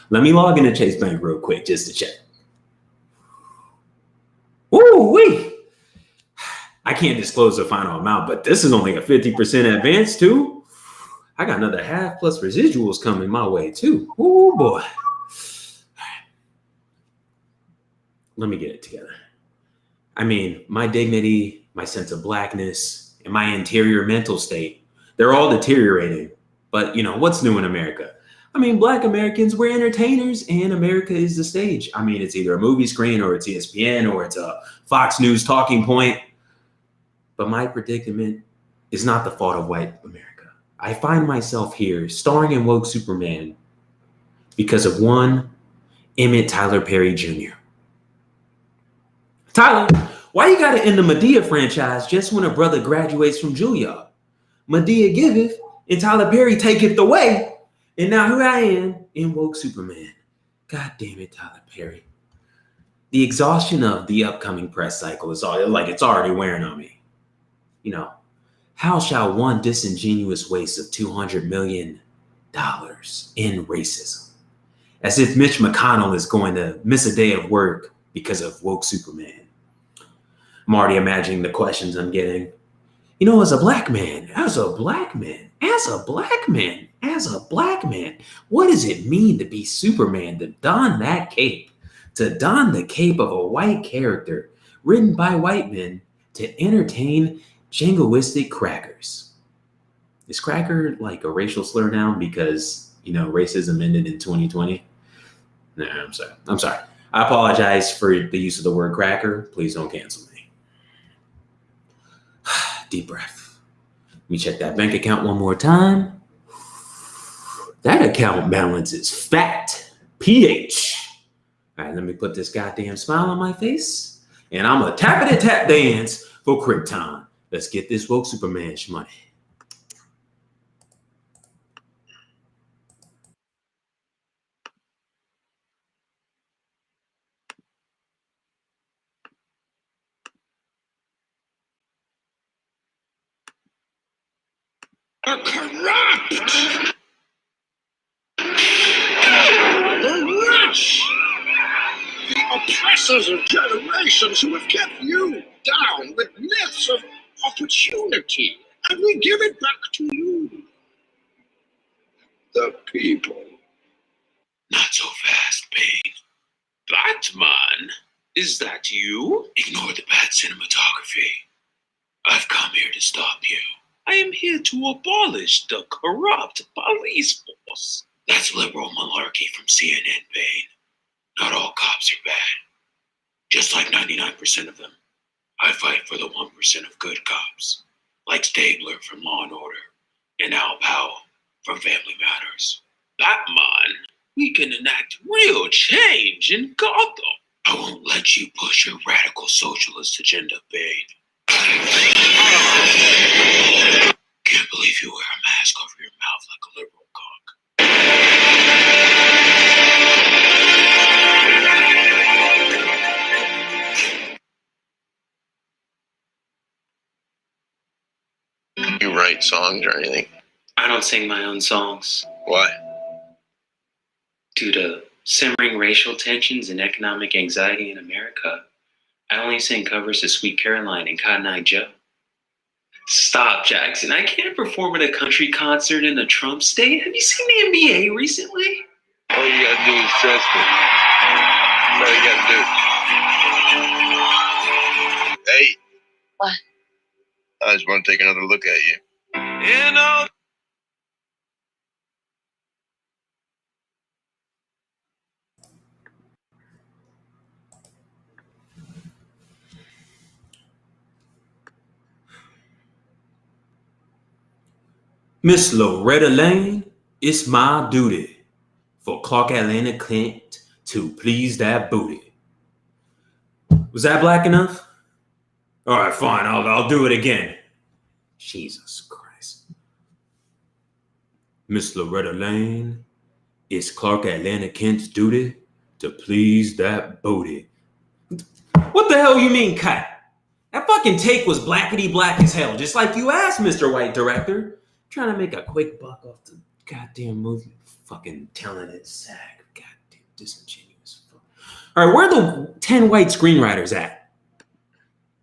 Let me log into Chase Bank real quick just to check. Ooh-wee! I can't disclose the final amount, but this is only a 50% advance too. I got another half plus residuals coming my way too. Ooh boy. Let me get it together. I mean, my dignity, my sense of blackness, and my interior mental state, they're all deteriorating. But you know, what's new in America? I mean, black Americans, we're entertainers and America is the stage. I mean, it's either a movie screen or it's ESPN or it's a Fox News talking point. But my predicament is not the fault of white America. I find myself here starring in Woke Superman because of one Emmett Tyler Perry Jr. Tyler, why you gotta end the Medea franchise just when a brother graduates from Juilliard? Medea giveth and Tyler Perry taketh away. And now here I am in Woke Superman. God damn it, Tyler Perry. The exhaustion of the upcoming press cycle is it's already wearing on me. You know, how shall one disingenuous waste of $200 million end racism? As if Mitch McConnell is going to miss a day of work because of Woke Superman. I'm already imagining the questions I'm getting. You know, as a black man, what does it mean to be Superman, to don that cape, to don the cape of a white character written by white men to entertain jingoistic crackers? Is cracker like a racial slur now because, you know, racism ended in 2020? No, I'm sorry. I apologize for the use of the word cracker. Please don't cancel me. Deep breath. Let me check that bank account one more time. That account balance is fat. PH. All right, let me put this goddamn smile on my face. And I'm a tap dance for Krypton. Let's get this Woke Superman money. Are corrupt! The rich! The oppressors of generations who have kept you down with myths of opportunity, and we give it back to you. The people. Not so fast, Bane. Batman, is that you? Ignore the bad cinematography. I've come here to stop you. I am here to abolish the corrupt police force. That's liberal malarkey from CNN, Bane. Not all cops are bad. Just like 99% of them. I fight for the 1% of good cops. Like Stabler from Law & Order. And Al Powell from Family Matters. Batman, we can enact real change in Gotham. I won't let you push your radical socialist agenda, Bane. Can't believe you wear a mask over your mouth like a liberal cock. songs or anything? I don't sing my own songs. Why? Due to simmering racial tensions and economic anxiety in America, I only sing covers of Sweet Caroline and Cotton Eye Joe. Stop, Jackson. I can't perform at a country concert in the Trump state. Have you seen the NBA recently? All you gotta do is trust me. That's all you gotta do. Hey. What? I just want to take another look at you. Miss Loretta Lane, it's my duty for Clark Atlanta Clint to please that booty. Was that black enough? All right, fine. I'll do it again. Jesus Christ. Miss Loretta Lane, it's Clark Atlanta Kent's duty to please that booty. What the hell you mean cut? That fucking take was blackety black as hell, just like you asked, Mr. White Director. Trying to make a quick buck off the goddamn movie. Fucking telling it sag. Goddamn disingenuous. All right, where are the 10 white screenwriters at?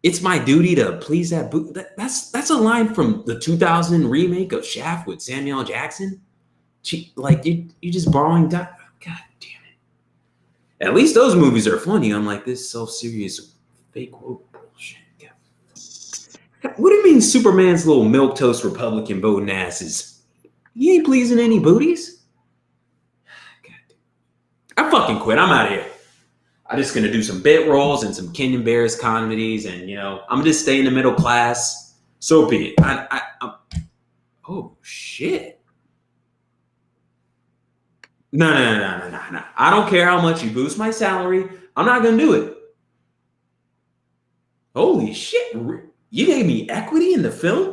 It's my duty to please that boot. That's a line from the 2000 remake of Shaft with Samuel L. Jackson. You just borrowing that. God damn it. At least those movies are funny, unlike this self-serious fake woke bullshit. What do you mean Superman's little milquetoast Republican voting asses? He ain't pleasing any booties? God damn. I fucking quit. I'm out of here. I'm just going to do some bit rolls and some Kenyon Bears comedies, and, I'm just stay in the middle class. So be it. I'm oh, shit. No. I don't care how much you boost my salary. I'm not going to do it. Holy shit. You gave me equity in the film?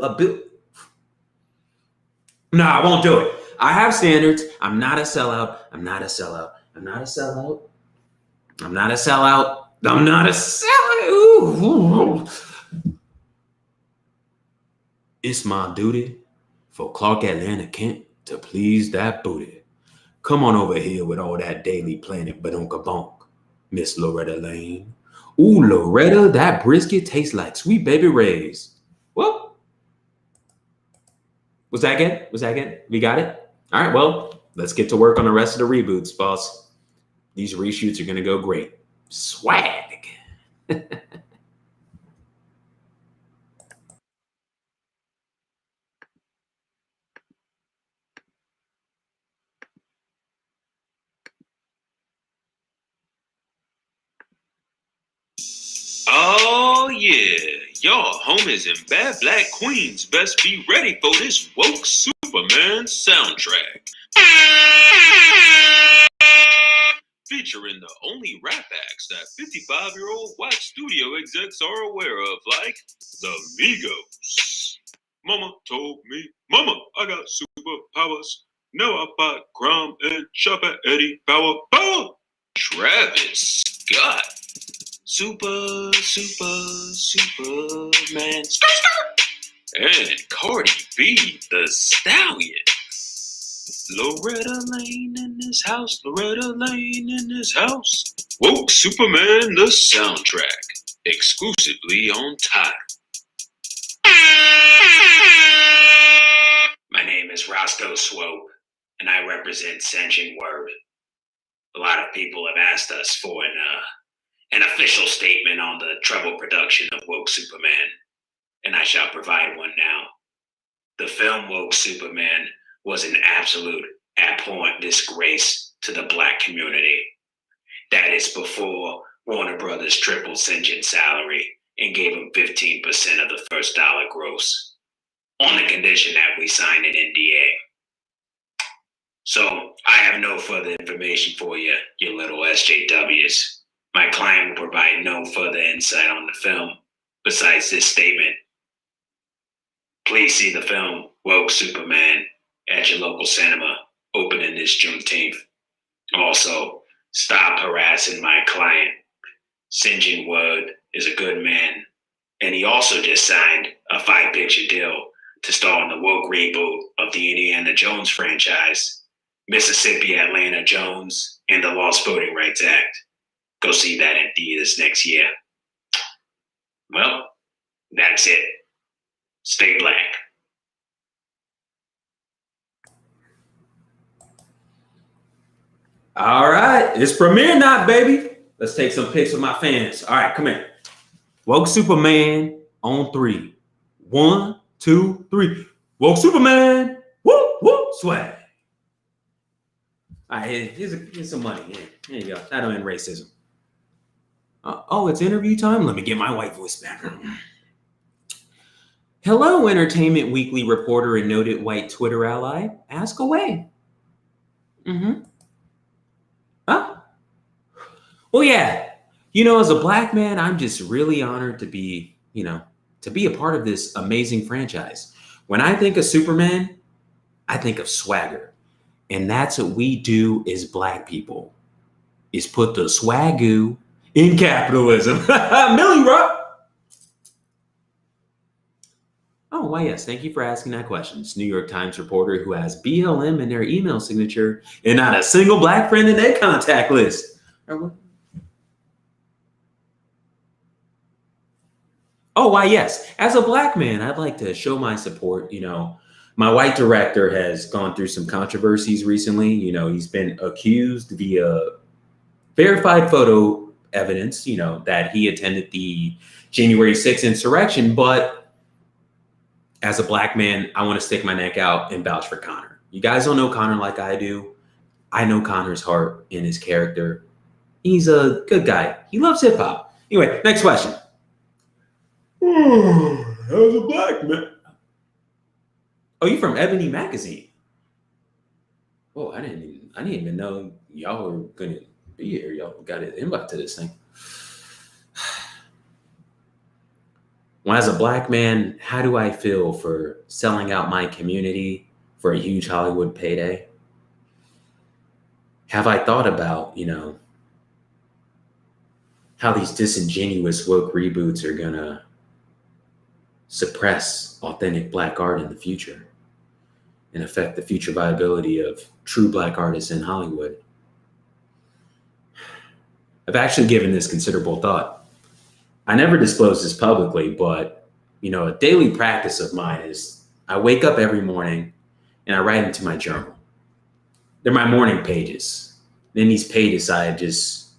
No, I won't do it. I have standards. I'm not a sellout. Ooh. It's my duty for Clark Atlanta Kent to please that booty. Come on over here with all that Daily Planet badonka-bonk, Miss Loretta Lane. Ooh, Loretta, that brisket tastes like Sweet Baby Ray's. Well, was that good? We got it? All right, well, let's get to work on the rest of the reboots, boss. These reshoots are going to go great. Swag. Oh yeah, y'all homies and bad black queens best be ready for this woke Superman soundtrack. Featuring the only rap acts that 55-year-old white studio execs are aware of, like the Migos. Mama told me, Mama, I got superpowers. Now I fight crime and shop at Eddie Power. Travis Scott. Superman. And Cardi B, the Stallion. Loretta Lane in this house. Woke Superman, the soundtrack. Exclusively on Tidal. My name is Roscoe Swope, and I represent Sentient Word. A lot of people have asked us for an official statement on the troubled production of Woke Superman, and I shall provide one now. The film Woke Superman was an absolute abhorrent disgrace to the black community. That is before Warner Brothers tripled Sentient salary and gave him 15% of the first dollar gross, on the condition that we sign an NDA. So I have no further information for you, you little SJWs. My client will provide no further insight on the film besides this statement. Please see the film Woke Superman at your local cinema, opening this Juneteenth. Also, stop harassing my client. Sentient Word is a good man, and he also just signed a 5-picture deal to star in the woke reboot of the Indiana Jones franchise, Mississippi Atlanta Jones, and the Lost Voting Rights Act. Go see that in theaters next year. Well, that's it. Stay black. All right, it's premiere night, baby. Let's take some pics with my fans. All right, come here. Woke Superman on 3. 1, 2, 3. Woke Superman. Woo, woo, swag. All right, here's some money. Here you go. That'll end racism. Oh, it's interview time? Let me get my white voice back. Hello, Entertainment Weekly reporter and noted white Twitter ally. Ask away. Huh? Well, yeah. As a black man, I'm just really honored to be, to be a part of this amazing franchise. When I think of Superman, I think of swagger. And that's what we do as black people, is put the swagoo in capitalism. Millie Rock. Oh, why, yes. Thank you for asking that question. It's New York Times reporter who has BLM in their email signature and not a single black friend in their contact list. Oh, why, yes. As a black man, I'd like to show my support. My white director has gone through some controversies recently. He's been accused via verified photo evidence, that he attended the January 6th insurrection. But as a black man, I want to stick my neck out and vouch for Connor. You guys don't know Connor like I do. I know Connor's heart and his character. He's a good guy. He loves hip hop. Anyway, next question. As a black man. Oh, you from Ebony Magazine? Oh, I didn't even know y'all were gonna be here. Y'all got an invite to this thing. Well, as a black man, how do I feel for selling out my community for a huge Hollywood payday? Have I thought about, how these disingenuous woke reboots are gonna suppress authentic black art in the future and affect the future viability of true black artists in Hollywood? I've actually given this considerable thought. I never disclose this publicly, but a daily practice of mine is I wake up every morning and I write into my journal. They're my morning pages. In these pages, I just,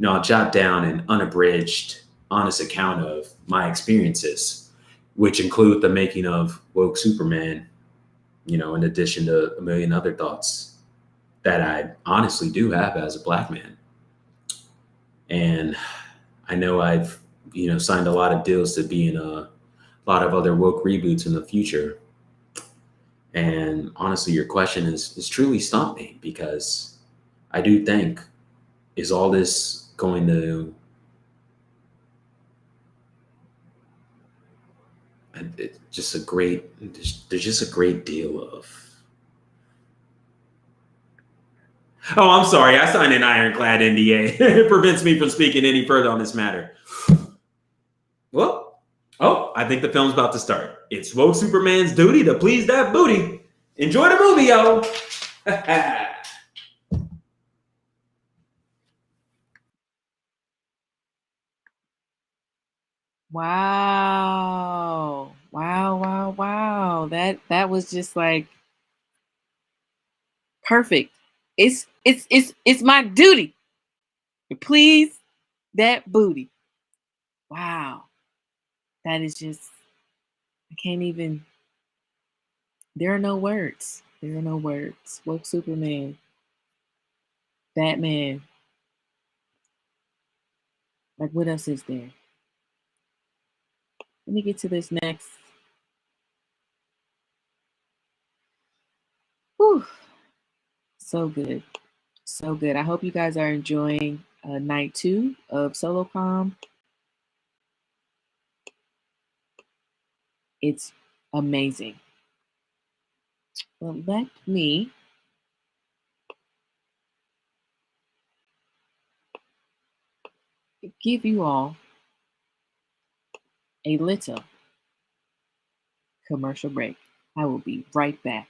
I'll jot down an unabridged, honest account of my experiences, which include the making of Woke Superman, in addition to a million other thoughts that I honestly do have as a black man. And I know I've, signed a lot of deals to be in a lot of other woke reboots in the future. And honestly, your question is truly stumped me, because I do think, is all this going to, there's just a great deal of, oh, I'm sorry. I signed an ironclad NDA. It prevents me from speaking any further on this matter. Well, I think the film's about to start. It's Woke Superman's duty to please that booty. Enjoy the movie, y'all. Wow. Wow. That was just like perfect. It's my duty to please that booty. Wow. That is just, I can't even, there are no words. Woke Superman, Batman. Like, what else is there? Let me get to this next. Whew. So good. I hope you guys are enjoying night 2 of Solocom. It's amazing. Well, let me give you all a little commercial break. I will be right back.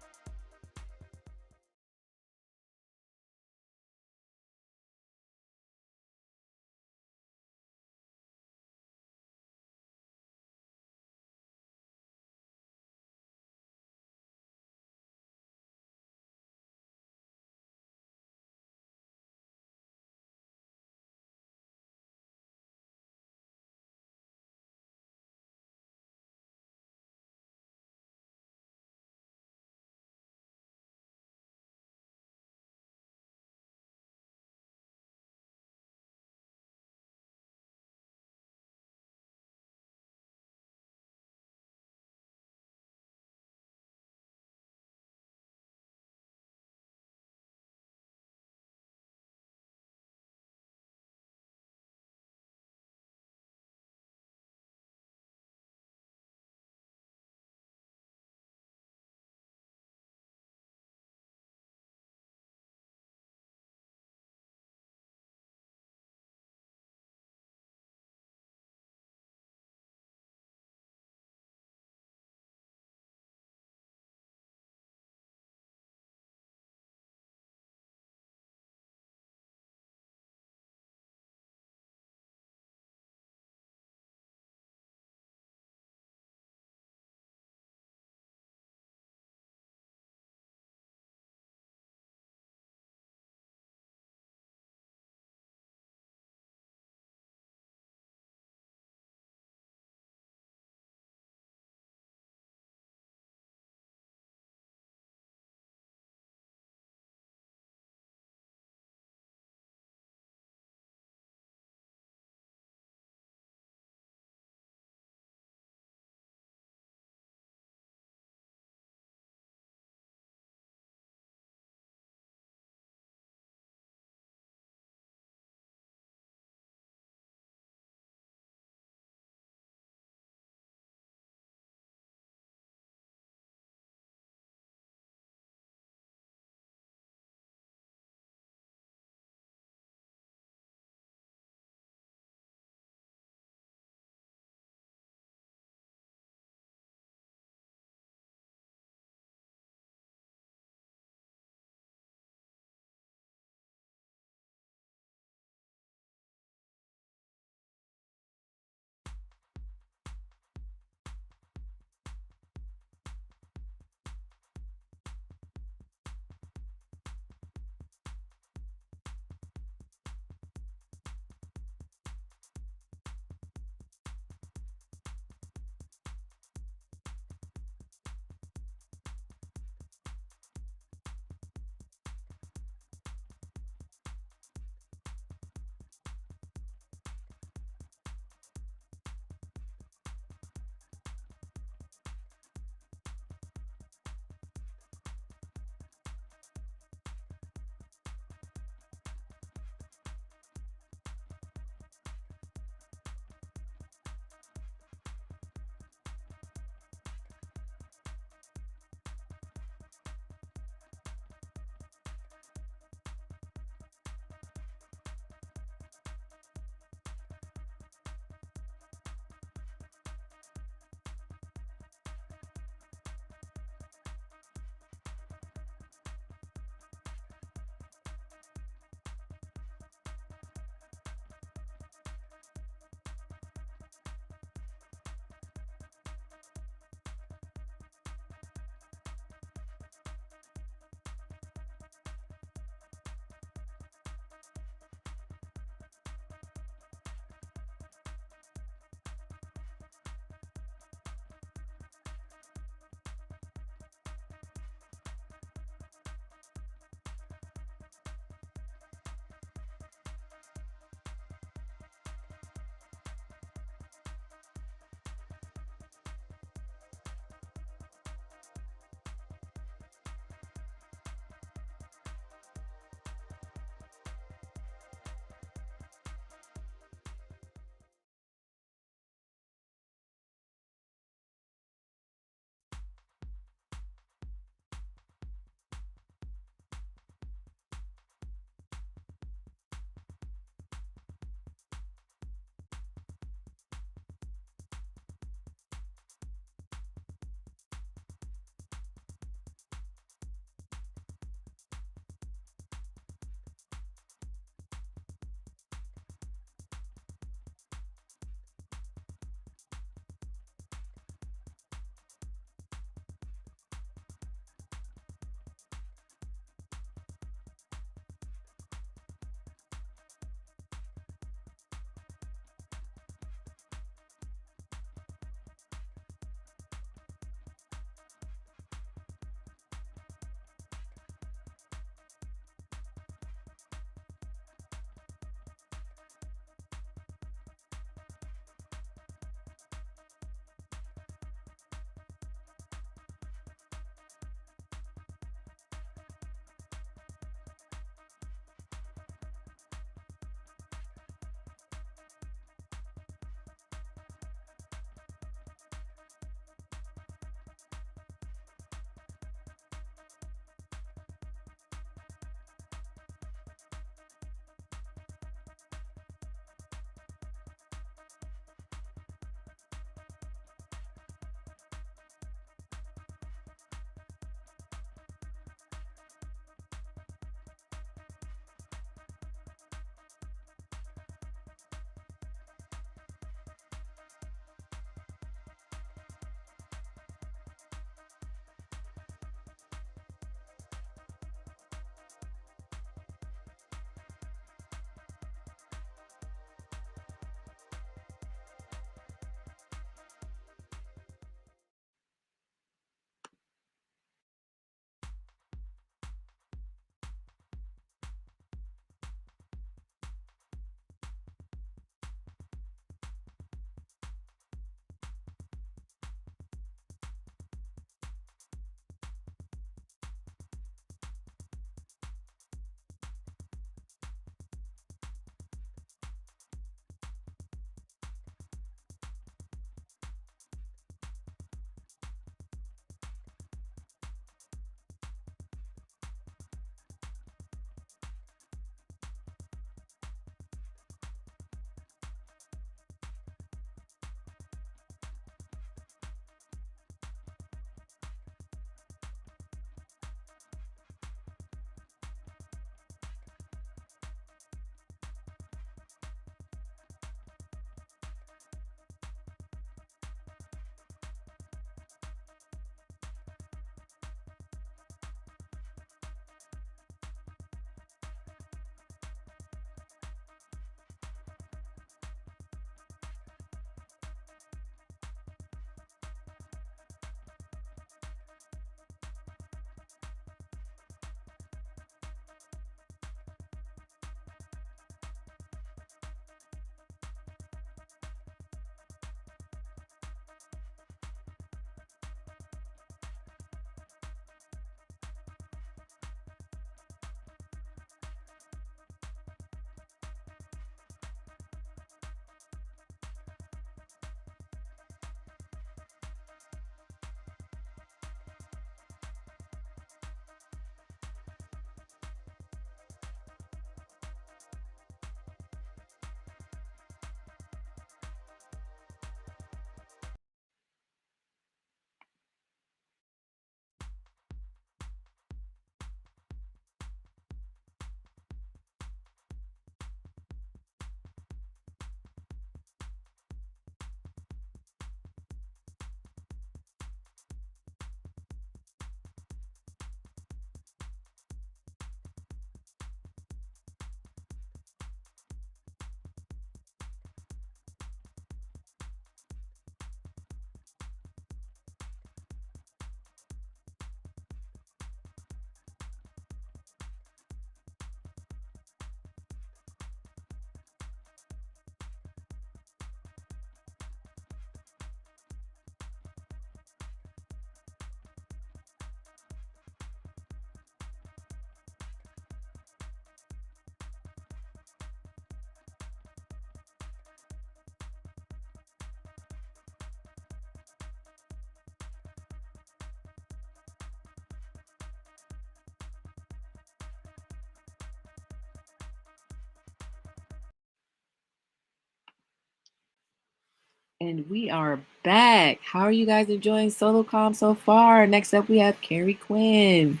And we are back. How are you guys enjoying Solocom so far? Next up, we have Carrie Quinn. I'm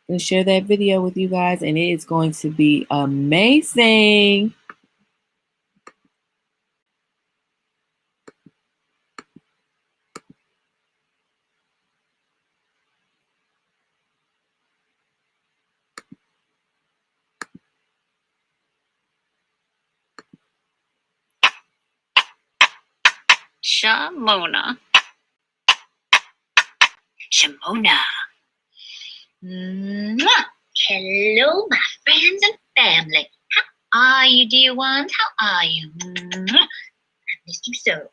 going to share that video with you guys, and it is going to be amazing. Shamona. Shamona. Mwah. Hello, my friends and family. How are you, dear ones? How are you? Mwah. I missed you so.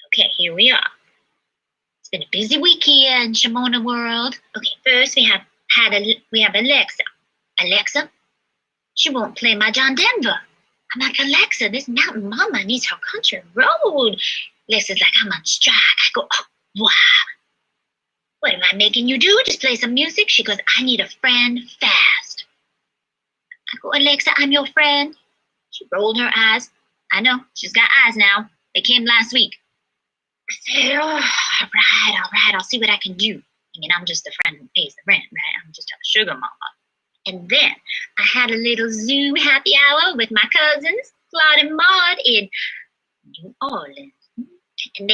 Okay, here we are. It's been a busy week here in Shamona world. Okay, first we have Alexa. Alexa, she won't play my John Denver. I'm like, Alexa, this mountain mama needs her country road. Alexa's like, I'm on strike. I go, oh, wow. What am I making you do? Just play some music? She goes, I need a friend fast. I go, Alexa, I'm your friend. She rolled her eyes. I know, she's got eyes now. They came last week. I said, oh, all right, I'll see what I can do. I mean, I'm just the friend who pays the rent, right? I'm just a sugar mama. And then I had a little Zoom happy hour with my cousins, Claude and Maud, in New Orleans. And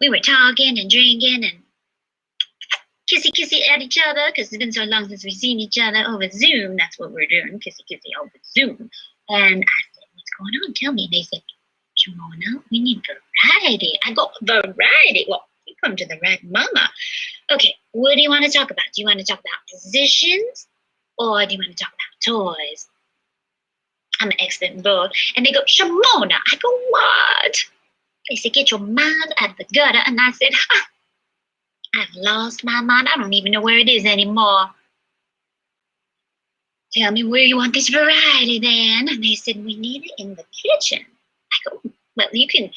we were talking and drinking and kissy at each other because it's been so long since we've seen each other over Zoom. That's what we're doing, kissy over Zoom. And I said, what's going on? Tell me. And they said, Shamona, we need variety. I go, variety? Well, you come to the right mama. Okay, what do you want to talk about? Do you want to talk about positions? Or do you want to talk about toys? I'm an expert in both. And they go, Shamona. I go, what? They said, get your mind out of the gutter. And I said, I've lost my mind. I don't even know where it is anymore. Tell me where you want this variety then. And they said, we need it in the kitchen. I go, well, you can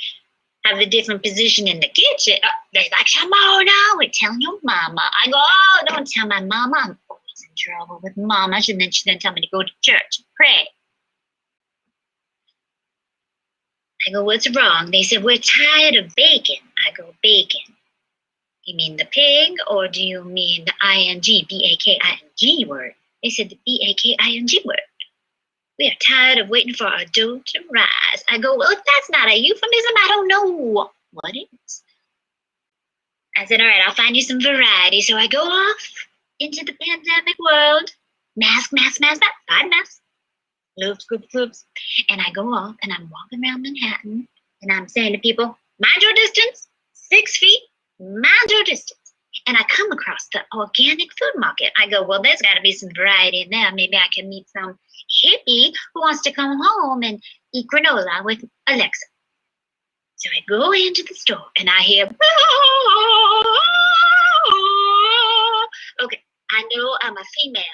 have a different position in the kitchen. They're like, Shamona, we're telling your mama. I go, oh, don't tell my mama. I'm always in trouble with mama. And then she tell me to go to church and pray. I go, what's wrong? They said, we're tired of bacon. I go, bacon. You mean the pig, or do you mean the ing, B-A-K-I-N-G word? They said the B-A-K-I-N-G word. We are tired of waiting for our dough to rise. I go, well, if that's not a euphemism, I don't know what is. I said, all right, I'll find you some variety. So I go off into the pandemic world. Mask, 5 masks. Gloves. And I go off and I'm walking around Manhattan and I'm saying to people, mind your distance, 6 feet, mind your distance. And I come across the organic food market. I go, well, there's got to be some variety in there. Maybe I can meet some hippie who wants to come home and eat granola with Alexa. So I go into the store and I hear, okay, I know I'm a female.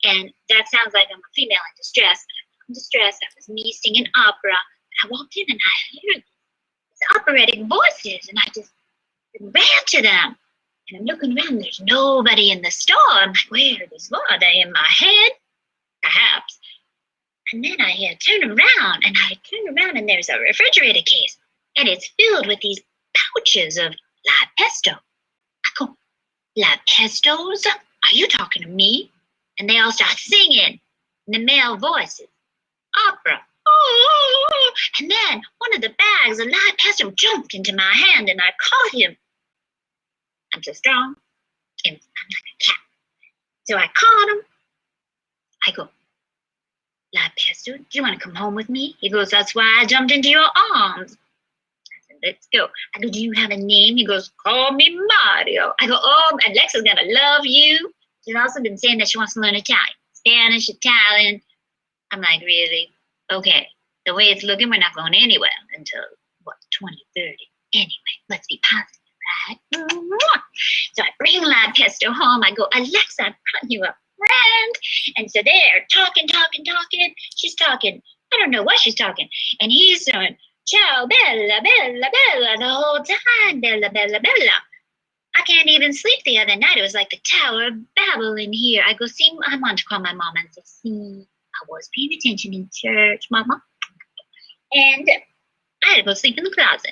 And that sounds like I'm a female in distress. I'm distressed. That was me singing opera. I walked in and I heard these operatic voices, and I just ran to them. And I'm looking around. There's nobody in the store. I'm like, where are these? Are they in my head? Perhaps. And then I hear, turn around. And I turn around, and there's a refrigerator case. And it's filled with these pouches of live pesto. I go, live pestos? Are you talking to me? And they all start singing in the male voices. Opera. Oh, and then one of the bags of live pesto jumped into my hand and I caught him. I'm so strong and I'm like a cat. So I caught him. I go, live pesto, do you want to come home with me? He goes, that's why I jumped into your arms. I said, let's go. I go, do you have a name? He goes, call me Mario. I go, oh, Alexa's going to love you. She's also been saying that she wants to learn Italian, Spanish, Italian. I'm like, really? Okay. The way it's looking, we're not going anywhere until, 2030. Anyway, let's be positive, right? So I bring live pesto home. I go, Alexa, I brought you a friend. And so they're talking. She's talking. I don't know what she's talking. And he's saying, ciao, bella, the whole time, bella. I can't even sleep the other night. It was like the Tower of Babel in here. I go, see, I want to call my mom and say, see, I was paying attention in church, mama. And I had to go sleep in the closet.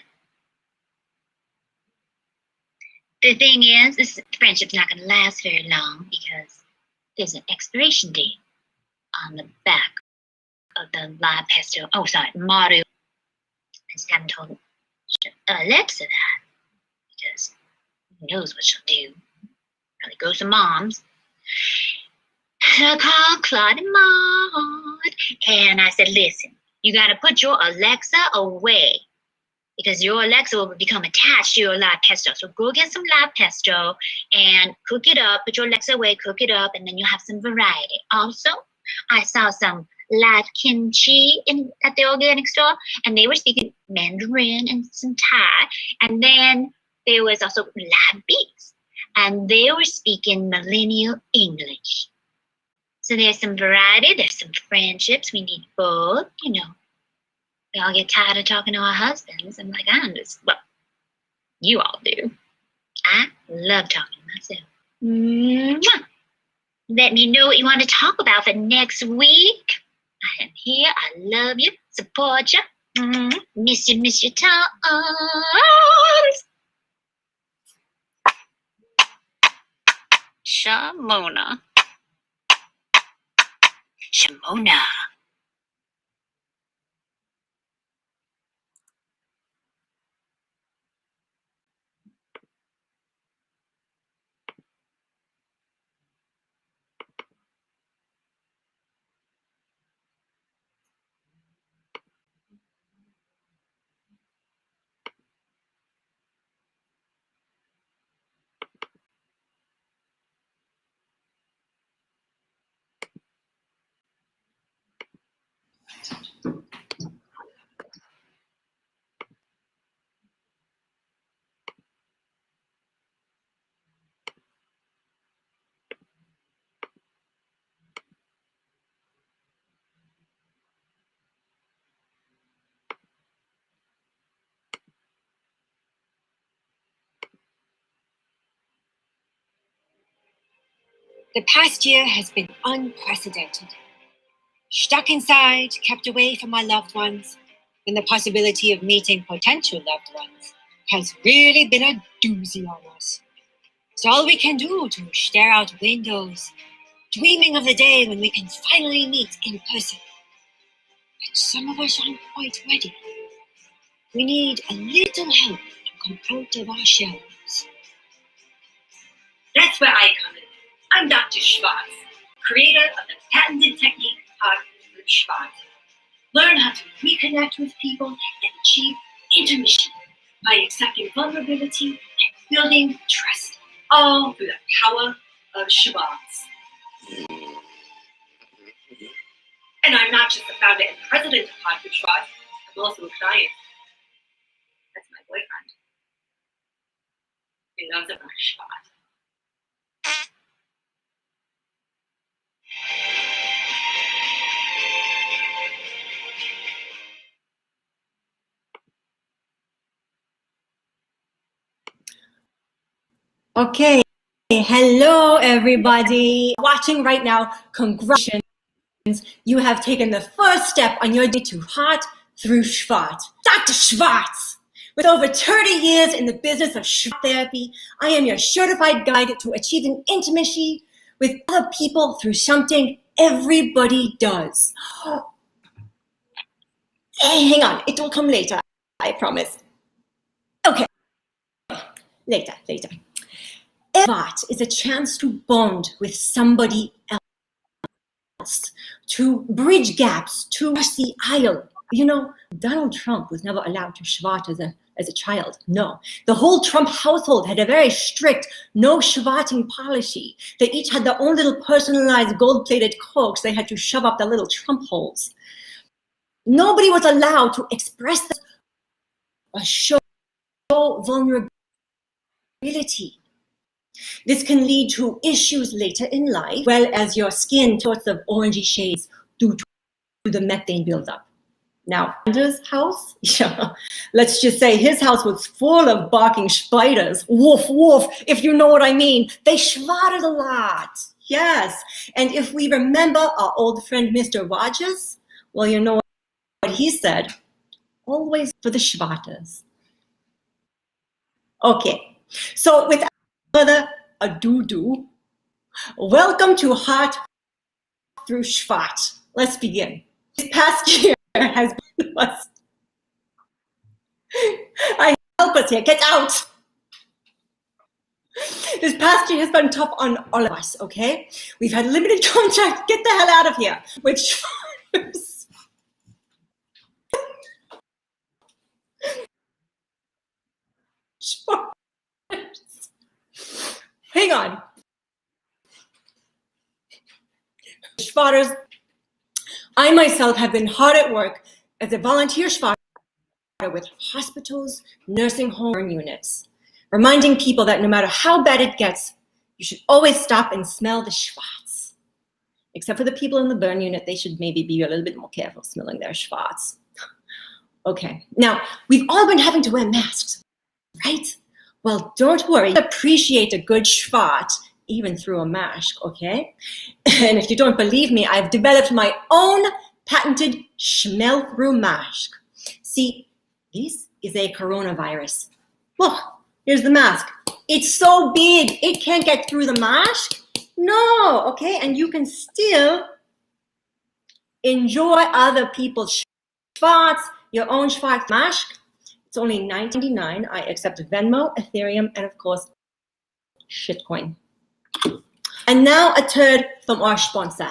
The thing is, this friendship's not going to last very long because there's an expiration date on the back of the live pesto. Oh, sorry, Mario. I just haven't told Alexa that because who knows what she'll do. Probably go to Mom's. I called Claude and Maud, and I said, listen, you got to put your Alexa away because your Alexa will become attached to your live pesto. So go get some live pesto and cook it up, put your Alexa away, cook it up, and then you'll have some variety. Also, I saw some live kimchi at the organic store, and they were speaking Mandarin and some Thai. And then there was also live beats, and they were speaking millennial English. So there's some variety, there's some friendships. We need both, you know. We all get tired of talking to our husbands. I'm like, well, you all do. I love talking to myself. Mwah. Let me know what you want to talk about for next week. I am here. I love you. Support you. Miss your times. Shamona. The past year has been unprecedented. Stuck inside, kept away from my loved ones, and the possibility of meeting potential loved ones has really been a doozy on us. It's all we can do to stare out windows, dreaming of the day when we can finally meet in person. But some of us aren't quite ready. We need a little help to come out of our shells. That's where I come in. I'm Dr. Schwartz, creator of the patented technique Hot with Schwartz. Learn how to reconnect with people and achieve intimacy by accepting vulnerability and building trust, all through the power of Schwartz. And I'm not just the founder and president of Hot with Schwartz, I'm also a client. That's my boyfriend. He loves it, Schwartz. Okay, hello everybody watching right now. Congratulations, you have taken the first step on your day to Hot through Schwartz. Dr. Schwartz, with over 30 years in the business of Schwartz therapy, I am your certified guide to achieving intimacy with other people through something everybody does. Hey, hang on, it will come later, I promise. Okay, later. Schwartz is a chance to bond with somebody else, to bridge gaps, to cross the aisle. You know, Donald Trump was never allowed to Schwartz as a child. No, the whole Trump household had a very strict no schwarting policy. They each had their own little personalized gold-plated Cokes they had to shove up their little Trump holes. Nobody was allowed to express or show vulnerability. This can lead to issues later in life, well as your skin sorts of orangey shades due to the methane buildup. Now, Anders' house, let's just say his house was full of barking spiders. Woof, woof, if you know what I mean. They schwarted a lot, yes. And if we remember our old friend, Mr. Rogers, well, you know what he said. always for the schwatters. Okay, so without further ado, welcome to Hot Through Schwat. Let's begin. This past year has been us. Help us here, get out. This past year has been tough on all of us, okay? We've had limited contact. Get the hell out of here. With schwatters. Hang on. Schwatters, I myself have been hard at work as a volunteer schwatter with hospitals, nursing home burn units, reminding people that no matter how bad it gets, you should always stop and smell the schwatz. Except for the people in the burn unit, they should maybe be a little bit more careful smelling their schwatz. Okay, now we've all been having to wear masks, right? Well, don't worry, appreciate a good schwat even through a mask, okay? And if you don't believe me, I've developed my own patented smell-through mask. See, this is a coronavirus. Look, here's the mask. It's so big, it can't get through the mask. No, okay? And you can still enjoy other people's schwartz, your own schwartz mask. It's only $9.99. I accept Venmo, Ethereum, and of course, shitcoin. And now a turd from our sponsor.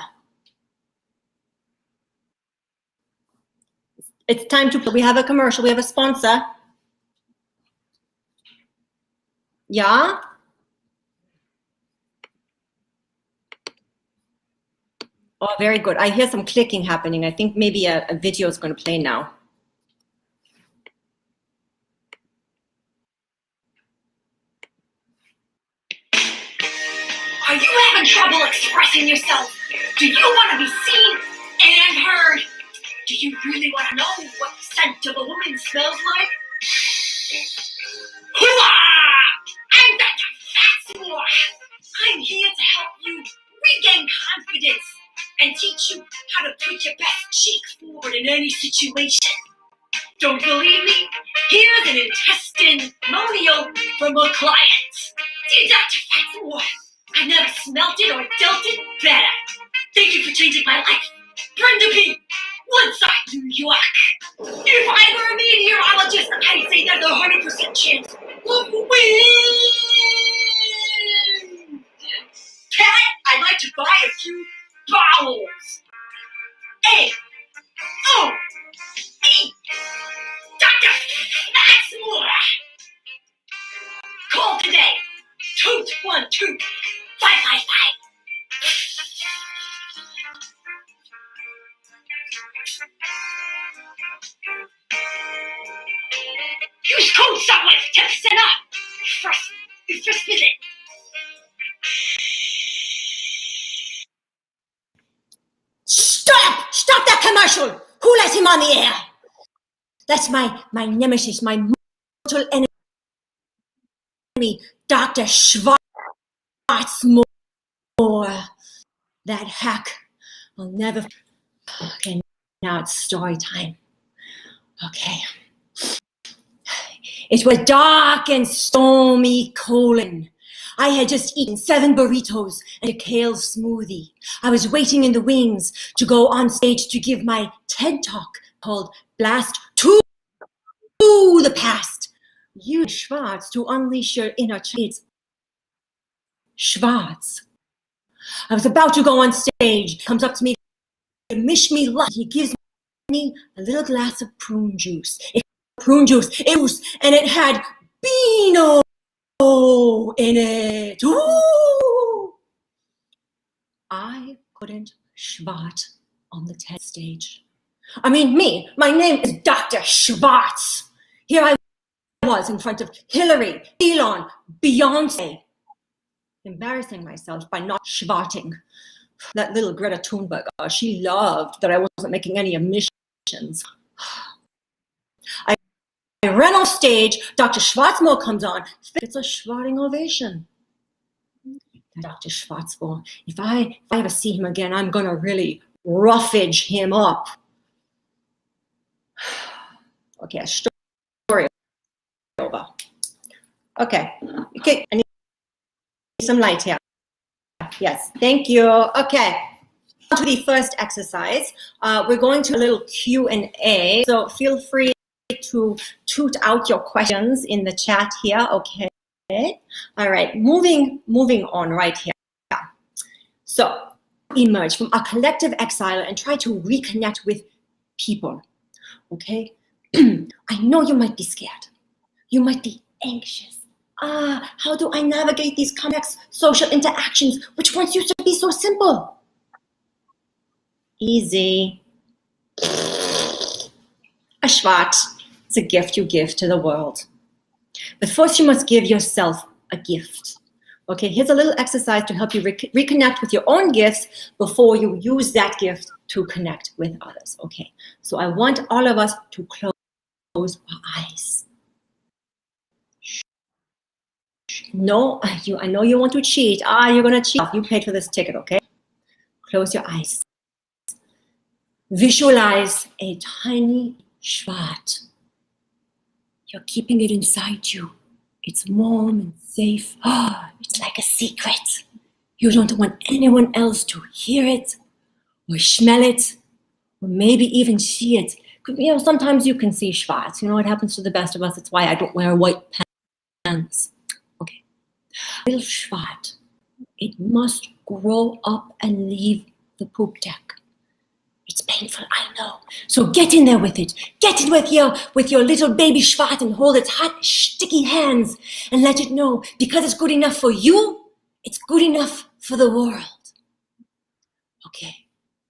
It's time to, we have a commercial, we have a sponsor. Yeah? Oh, very good. I hear some clicking happening. I think maybe a video is going to play now. Are you having trouble expressing yourself? Do you want to be seen and heard? Do you really want to know what the scent of a woman smells like? Hooah! I'm Dr. Fatsmore. I'm here to help you regain confidence and teach you how to put your best cheek forward in any situation. Don't believe me? Here's an testimonial from a client. Dear Dr. Fatsmore, I never smelt it or dealt it better. Thank you for changing my life. Brenda B. Woodside, New York. If I were a meteorologist, I'd say there's a 100% chance of wind. Cat, I'd like to buy a few bowels. A-O-E. Dr. Fatsmore. Call today. 212-555. Use code SUBWAY for 10% off. First visit. Stop that commercial. Who let him on the air? That's my nemesis, my mortal enemy, Dr. Schwarzmore. That hack will never. Okay, now it's story time. Okay. It was dark and stormy colon. I had just eaten 7 burritos and a kale smoothie. I was waiting in the wings to go on stage to give my TED Talk called Blast to the Past. Use Schwartz to unleash your inner traits. Schwartz. I was about to go on stage. Comes up to me to wish me luck. He gives me a little glass of prune juice. And it had Beano in it. Ooh! I couldn't schwat on the TED stage. I mean, me. My name is Dr. Schwartz. Here I was in front of Hillary, Elon, Beyonce, embarrassing myself by not schwarting. That little Greta Thunberg, she loved that I wasn't making any emissions. I ran off stage. Dr. Schwarzmore comes on. It's a schwarting ovation. Dr. Schwarzmore, if I ever see him again, I'm gonna really roughage him up. Okay, a story over. Okay, okay, I need some light here. Yes, thank you. Okay, on to the first exercise. We're going to a little Q&A, so feel free to toot out your questions in the chat here, okay? All right, moving on right here. So, emerge from our collective exile and try to reconnect with people, okay? I know you might be scared. You might be anxious. How do I navigate these complex social interactions, which once used to be so simple? Easy. A Schwat is a gift you give to the world. But first you must give yourself a gift. Okay, here's a little exercise to help you reconnect with your own gifts before you use that gift to connect with others. Okay, so I want all of us to close our eyes. No, I know you want to cheat. You're gonna cheat. You paid for this ticket, okay? Close your eyes. Visualize a tiny Schwat. You're keeping it inside you. It's warm and safe. It's like a secret. You don't want anyone else to hear it or smell it or maybe even see it. You know, sometimes you can see Schwats. You know, it happens to the best of us. It's why I don't wear white pants. Okay. Little Schwat, it must grow up and leave the poop deck. It's painful, I know. So get in there with it. Get in with your little baby Schwat and hold its hot, sticky hands and let it know, because it's good enough for you, it's good enough for the world. Okay,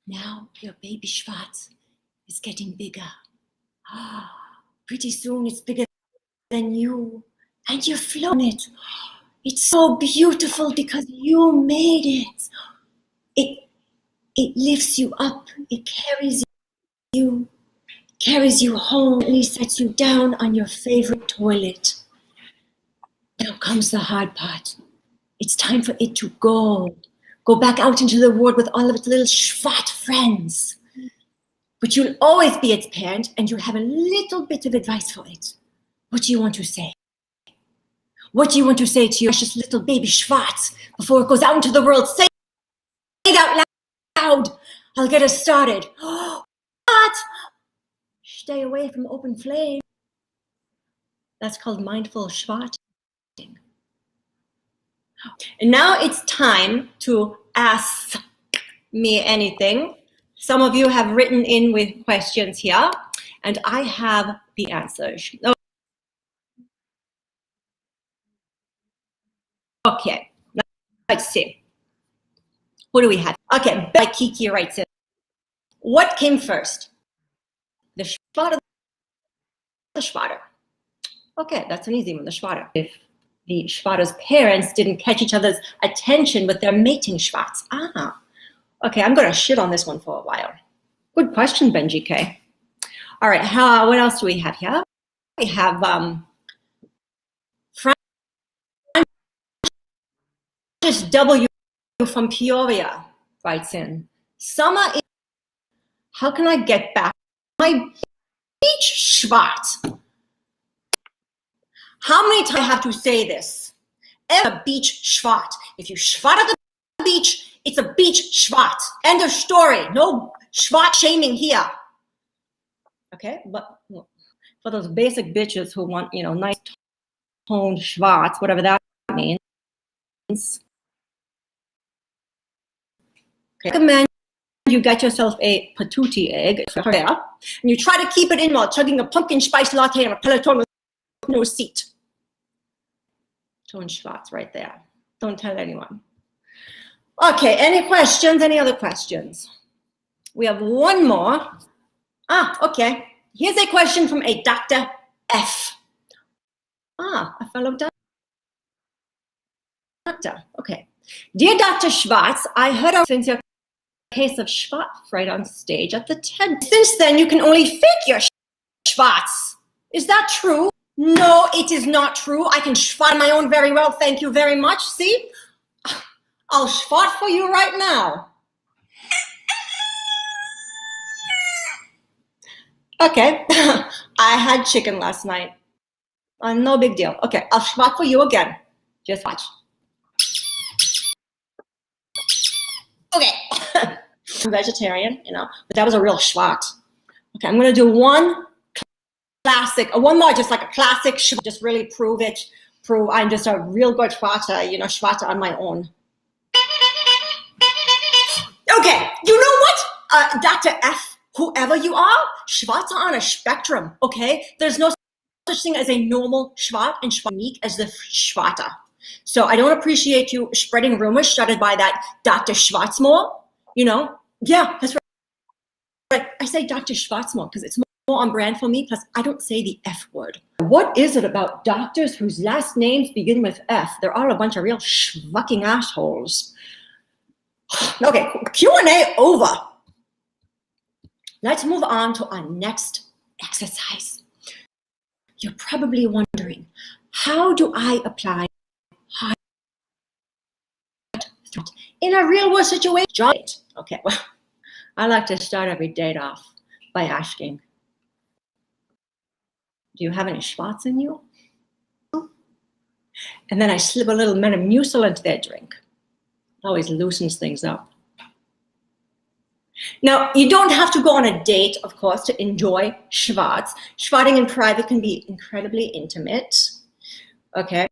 now your baby Schwat is getting bigger. Pretty soon it's bigger than you, and you've flown it. It's so beautiful because you made it. It lifts you up, it carries you home, and it sets you down on your favorite toilet. Now comes the hard part. It's time for it to go back out into the world with all of its little Schwat friends. But you'll always be its parent, and you'll have a little bit of advice for it. What do you want to say? What do you want to say to your precious little baby Schwat before it goes out into the world? Say it out loud. I'll get us started. What? Stay away from open flame. That's called mindful schwatting. And now it's time to ask me anything. Some of you have written in with questions here, and I have the answers. Okay, let's see. What do we have? Okay, Kiki writes in. What came first? The Schwat or the Schwatter? Okay, that's an easy one, the Schwatter. If the Schwatter's parents didn't catch each other's attention with their mating Schwats. Okay, I'm gonna shit on this one for a while. Good question, Benji K. All right, what else do we have here? We have Francis W. from Peoria writes in. Summer is, how can I get back my beach Schwat? How many times do I have to say this? A beach Schwat. If you Schwat at the beach, it's a beach Schwat. End of story. No Schwat shaming here. Okay, but for those basic bitches who want, nice toned Schwats, whatever that means. Okay. Recommend you get yourself a patootie egg, and you try to keep it in while chugging a pumpkin spice latte on a Peloton with no seat. Tone Schwartz right there. Don't tell anyone. Okay, any questions? Any other questions? We have one more. Okay. Here's a question from a Dr. F. A fellow doctor. Okay. Dear Dr. Schwartz, I heard of since your case of Schwat right on stage at the TED. Since then, you can only fake your Schwartz. Is that true? No, it is not true. I can Schwat my own very well. Thank you very much. See? I'll Schwat for you right now. Okay. I had chicken last night. No big deal. Okay, I'll schwat for you again. Just watch. Okay. I'm vegetarian, you know, but that was a real schwat. Okay, I'm gonna do one one more, just like a classic schwat, just really prove I'm just a real good schwatter, you know, schwatter on my own. Okay, you know what? Dr. F, whoever you are, schwats are on a spectrum, okay? There's no such thing as a normal schwat and unique as the schwatter. So I don't appreciate you spreading rumors started by that Dr. Schwarzmore, you know? Yeah, that's right. I say Dr. Schwarzmore because it's more on brand for me, plus I don't say the F word. What is it about doctors whose last names begin with F? They're all a bunch of real schwucking assholes. Okay, Q&A over. Let's move on to our next exercise. You're probably wondering, how do I apply heart in a real world situation? Okay, well, I like to start every date off by asking, do you have any schwats in you? And then I slip a little Metamucil into their drink. Always loosens things up. Now, you don't have to go on a date, of course, to enjoy schwats. Schwatting in private can be incredibly intimate. Okay?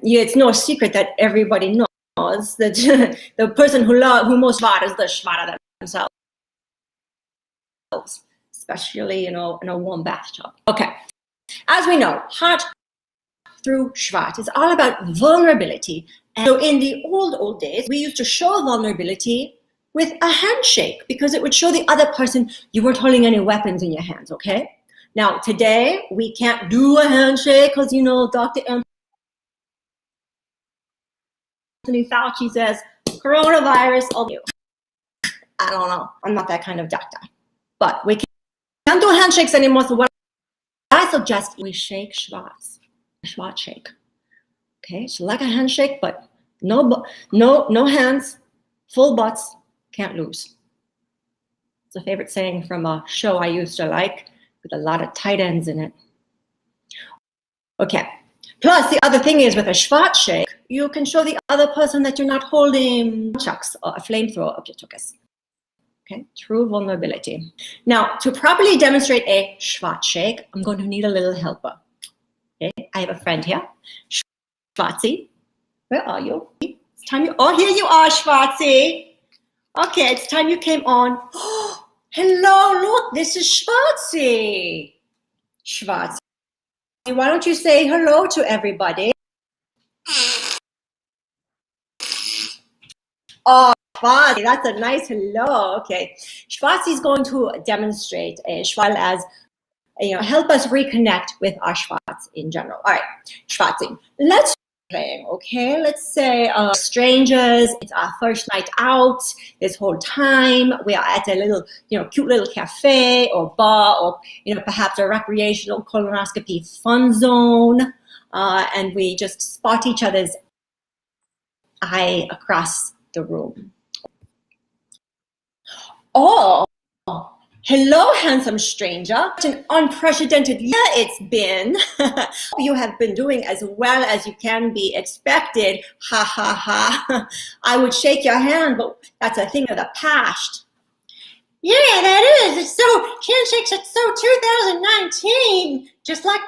Yeah, it's no secret that everybody knows that the person who most schwat is the schwatter themselves. Especially, you know, in a warm bathtub. Okay. As we know, heart through schwat is all about vulnerability. And so in the old days, we used to show vulnerability with a handshake because it would show the other person you weren't holding any weapons in your hands, okay? Now, today, we can't do a handshake because, you know, Dr. Anthony Fauci says, coronavirus, I don't know. I'm not that kind of doctor. But we can't do handshakes anymore, so what I suggest we shake schwats. Schwat shake. Okay, so like a handshake, but no hands, full butts, can't lose. It's a favorite saying from a show I used to like with a lot of tight ends in it. Okay, plus the other thing is with a schwat shake, you can show the other person that you're not holding chucks or a flamethrower up your tuchus. Okay, true vulnerability. Now, to properly demonstrate a schwat shake, I'm going to need a little helper. Okay, I have a friend here, Schwartzy. Where are you? It's time you. Oh, here you are, Schwartzy. Okay, it's time you came on. Oh, hello, look, this is Schwartzy. Schwartzy, why don't you say hello to everybody? Oh, Schwartzy, that's a nice hello. Okay, Schwartzy's going to demonstrate a schwat as, you know, help us reconnect with our schwats in general. All right, Schwartzy, let's playing, okay? Let's say strangers, it's our first night out this whole time. We are at a little, you know, cute little cafe or bar or, you know, perhaps a recreational colonoscopy fun zone. And we just spot each other's eye across the room. Oh, hello, handsome stranger. What an unprecedented year it's been. You have been doing as well as you can be expected. Ha, ha, ha. I would shake your hand, but that's a thing of the past. Yeah, that is. It's so, handshakes, it's so 2019. Just like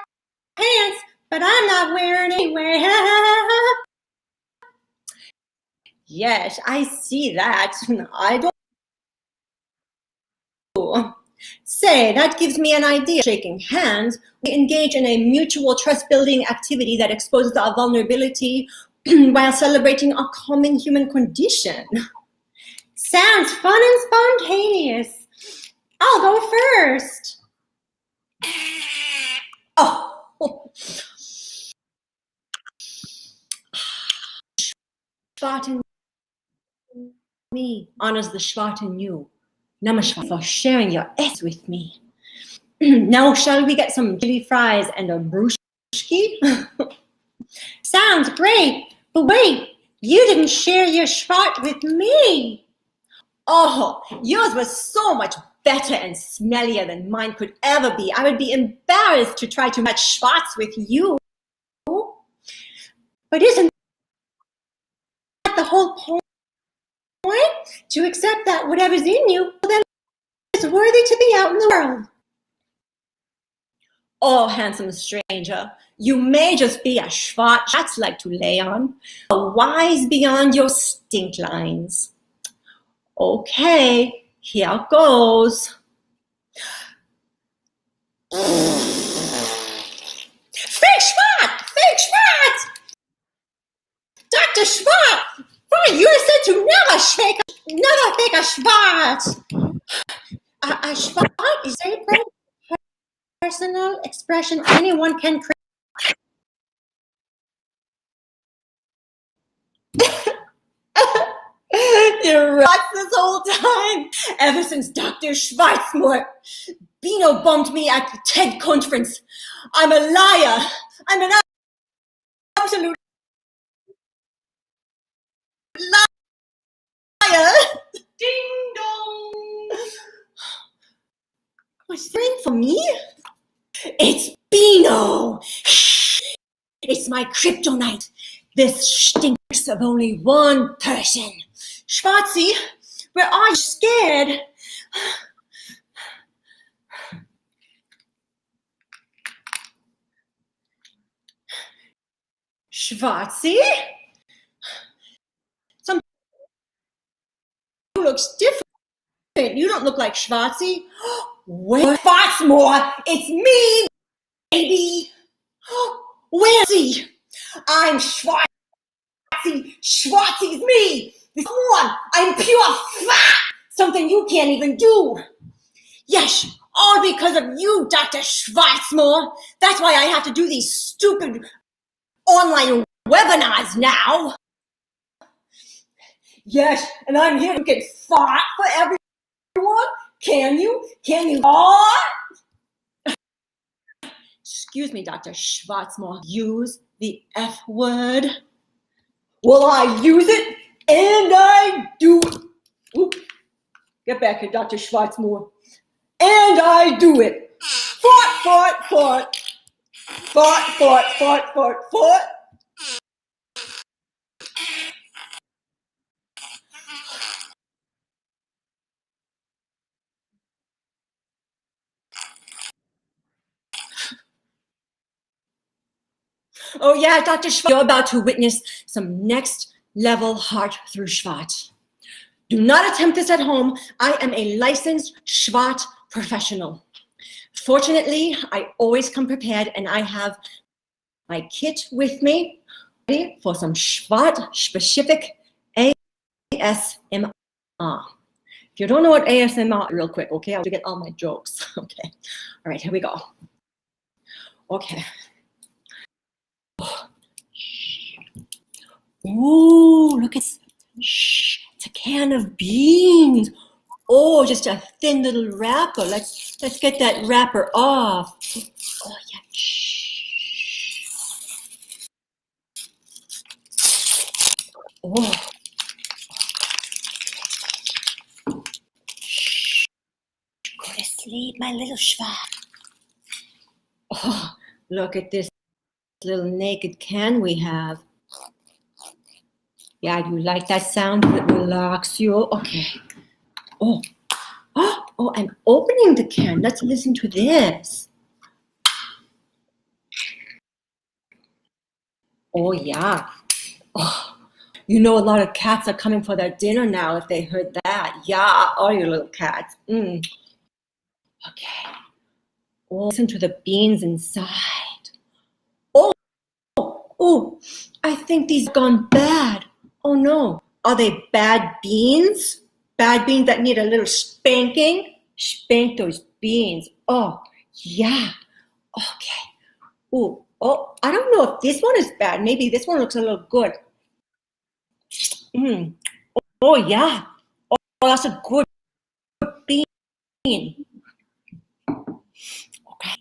pants, but I'm not wearing anywhere. Yes, I see that. I don't. Say, that gives me an idea. Shaking hands, we engage in a mutual trust-building activity that exposes our vulnerability while celebrating a common human condition. Sounds fun and spontaneous. I'll go first. Oh. Schwat in me honors the schwat in you. Namaskar for sharing your S with me. Now, shall we get some chili fries and a brewski? Sounds great, but wait, you didn't share your schwat with me. Oh, yours was so much better and smellier than mine could ever be. I would be embarrassed to try to match Schwartz with you. But isn't that the whole point? To accept that whatever's in you, then is worthy to be out in the world. Oh, handsome stranger, you may just be a Schwartz that's like to lay on, a wise beyond your stink lines. Okay, here goes. Fake Schwartz! Fake Schwartz! Dr. Schwartz! Fine, you said to never fake a Schwartz. A Schwartz is a personal expression anyone can create. You're right this whole time. Ever since Dr. Schwarzmore Bino bumped me at the TED conference. I'm a liar. I'm an absolute liar. Ding dong. What's ring for me? It's Bino. It's my kryptonite. This stinks of only one person. Schwartzy, where are you? Scared? Schwartzy? Something looks different. You don't look like Schwartzy. Where? Schwarzmore, it's me, baby. Where's he? I'm Schwartzy. Schwartzy's me. This one, I'm pure fat. Something you can't even do. Yes, all because of you, Dr. Schwarzmore. That's why I have to do these stupid online webinars now. Yes, and I'm here to get fought for everyone. Can you? Excuse me, Dr. Schwarzmore. Use the F word. Well, I use it, and I do. Oop. Get back here, Dr. Schwarzmore. And I do it. Fart. Oh yeah, Dr. Schwartz, you're about to witness some next level heart through Schwartz. Do not attempt this at home. I am a licensed Schwartz professional. Fortunately, I always come prepared and I have my kit with me ready for some Schwartz specific ASMR. If you don't know what ASMR, real quick, okay? I'll get all my jokes, okay? All right, here we go. Okay. Ooh, look at this. Shh, it's a can of beans. Oh, just a thin little wrapper. Let's get that wrapper off. Oh yeah. Shh. Oh. Shh. Go to sleep, my little Schwartz. Oh, look at this little naked can we have. Yeah, you like that sound that relaxes you? Okay. Oh, I'm opening the can. Let's listen to this. Oh, yeah. Oh, you know, a lot of cats are coming for their dinner now if they heard that. Yeah, all you little cats. Okay. Oh, listen to the beans inside. Oh, I think these have gone bad. Oh, no. Are they bad beans? Bad beans that need a little spanking? Spank those beans. Oh, yeah. Okay. Oh, I don't know if this one is bad. Maybe this one looks a little good. Oh, yeah. Oh, that's a good bean. Okay.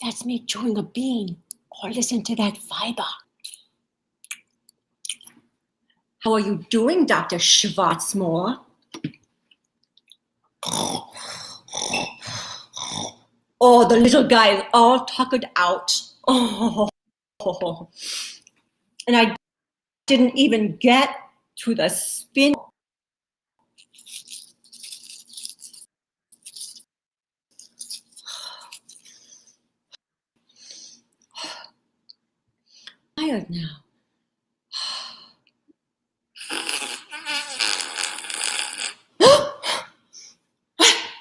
That's me chewing a bean. Oh, listen to that fiber. How are you doing, Dr. Schwarzmore? Oh, the little guy is all tuckered out. Oh. And I didn't even get to the spin. Tired now.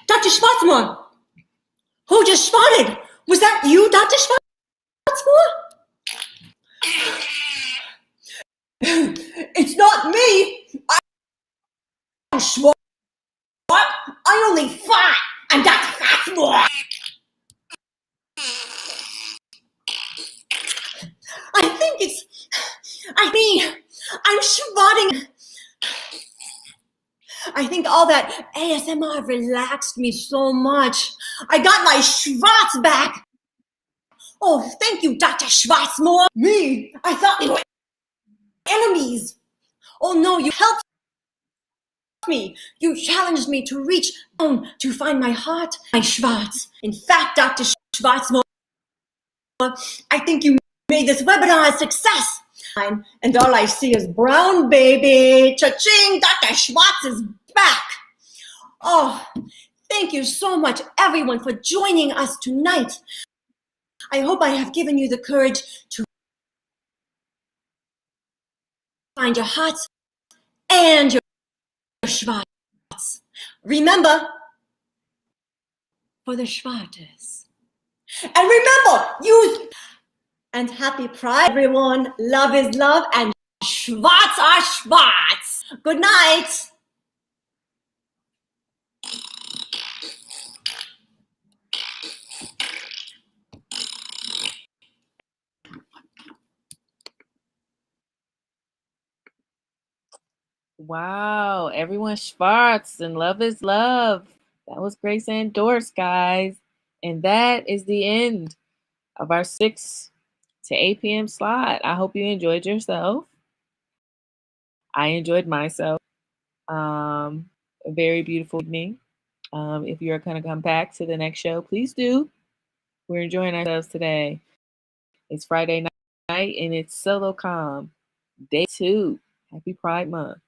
Dr. Schwarzmore! Who just farted? Was that you, Dr. Schwarzmore? It's not me! I'm Schwartz. I only fart! I'm Dr. Schwarzmore! I'm schwarting. I think all that ASMR relaxed me so much. I got my Schwartz back. Oh, thank you, Dr. Schwarzmore. Me? I thought we were enemies. Oh no, you helped me. You challenged me to reach down to find my heart, my Schwartz. In fact, Dr. Schwarzmore, I think you made this webinar a success. And all I see is brown, baby. Cha-ching, Dr. Schwartz is back. Oh, thank you so much, everyone, for joining us tonight. I hope I have given you the courage to find your heart and your Schwartz. Remember, for the Schwartz. And remember, use... And happy Pride, everyone. Love is love, and Schwartz are Schwartz. Good night. Wow, everyone Schwartz and love is love. That was Grace and Dorse, guys. And that is the end of our 6 to 8 p.m. slot. I hope you enjoyed yourself. I enjoyed myself. A very beautiful evening. If you're going to come back to the next show, please do. We're enjoying ourselves today. It's Friday night and it's Solocom, day 2. Happy Pride Month.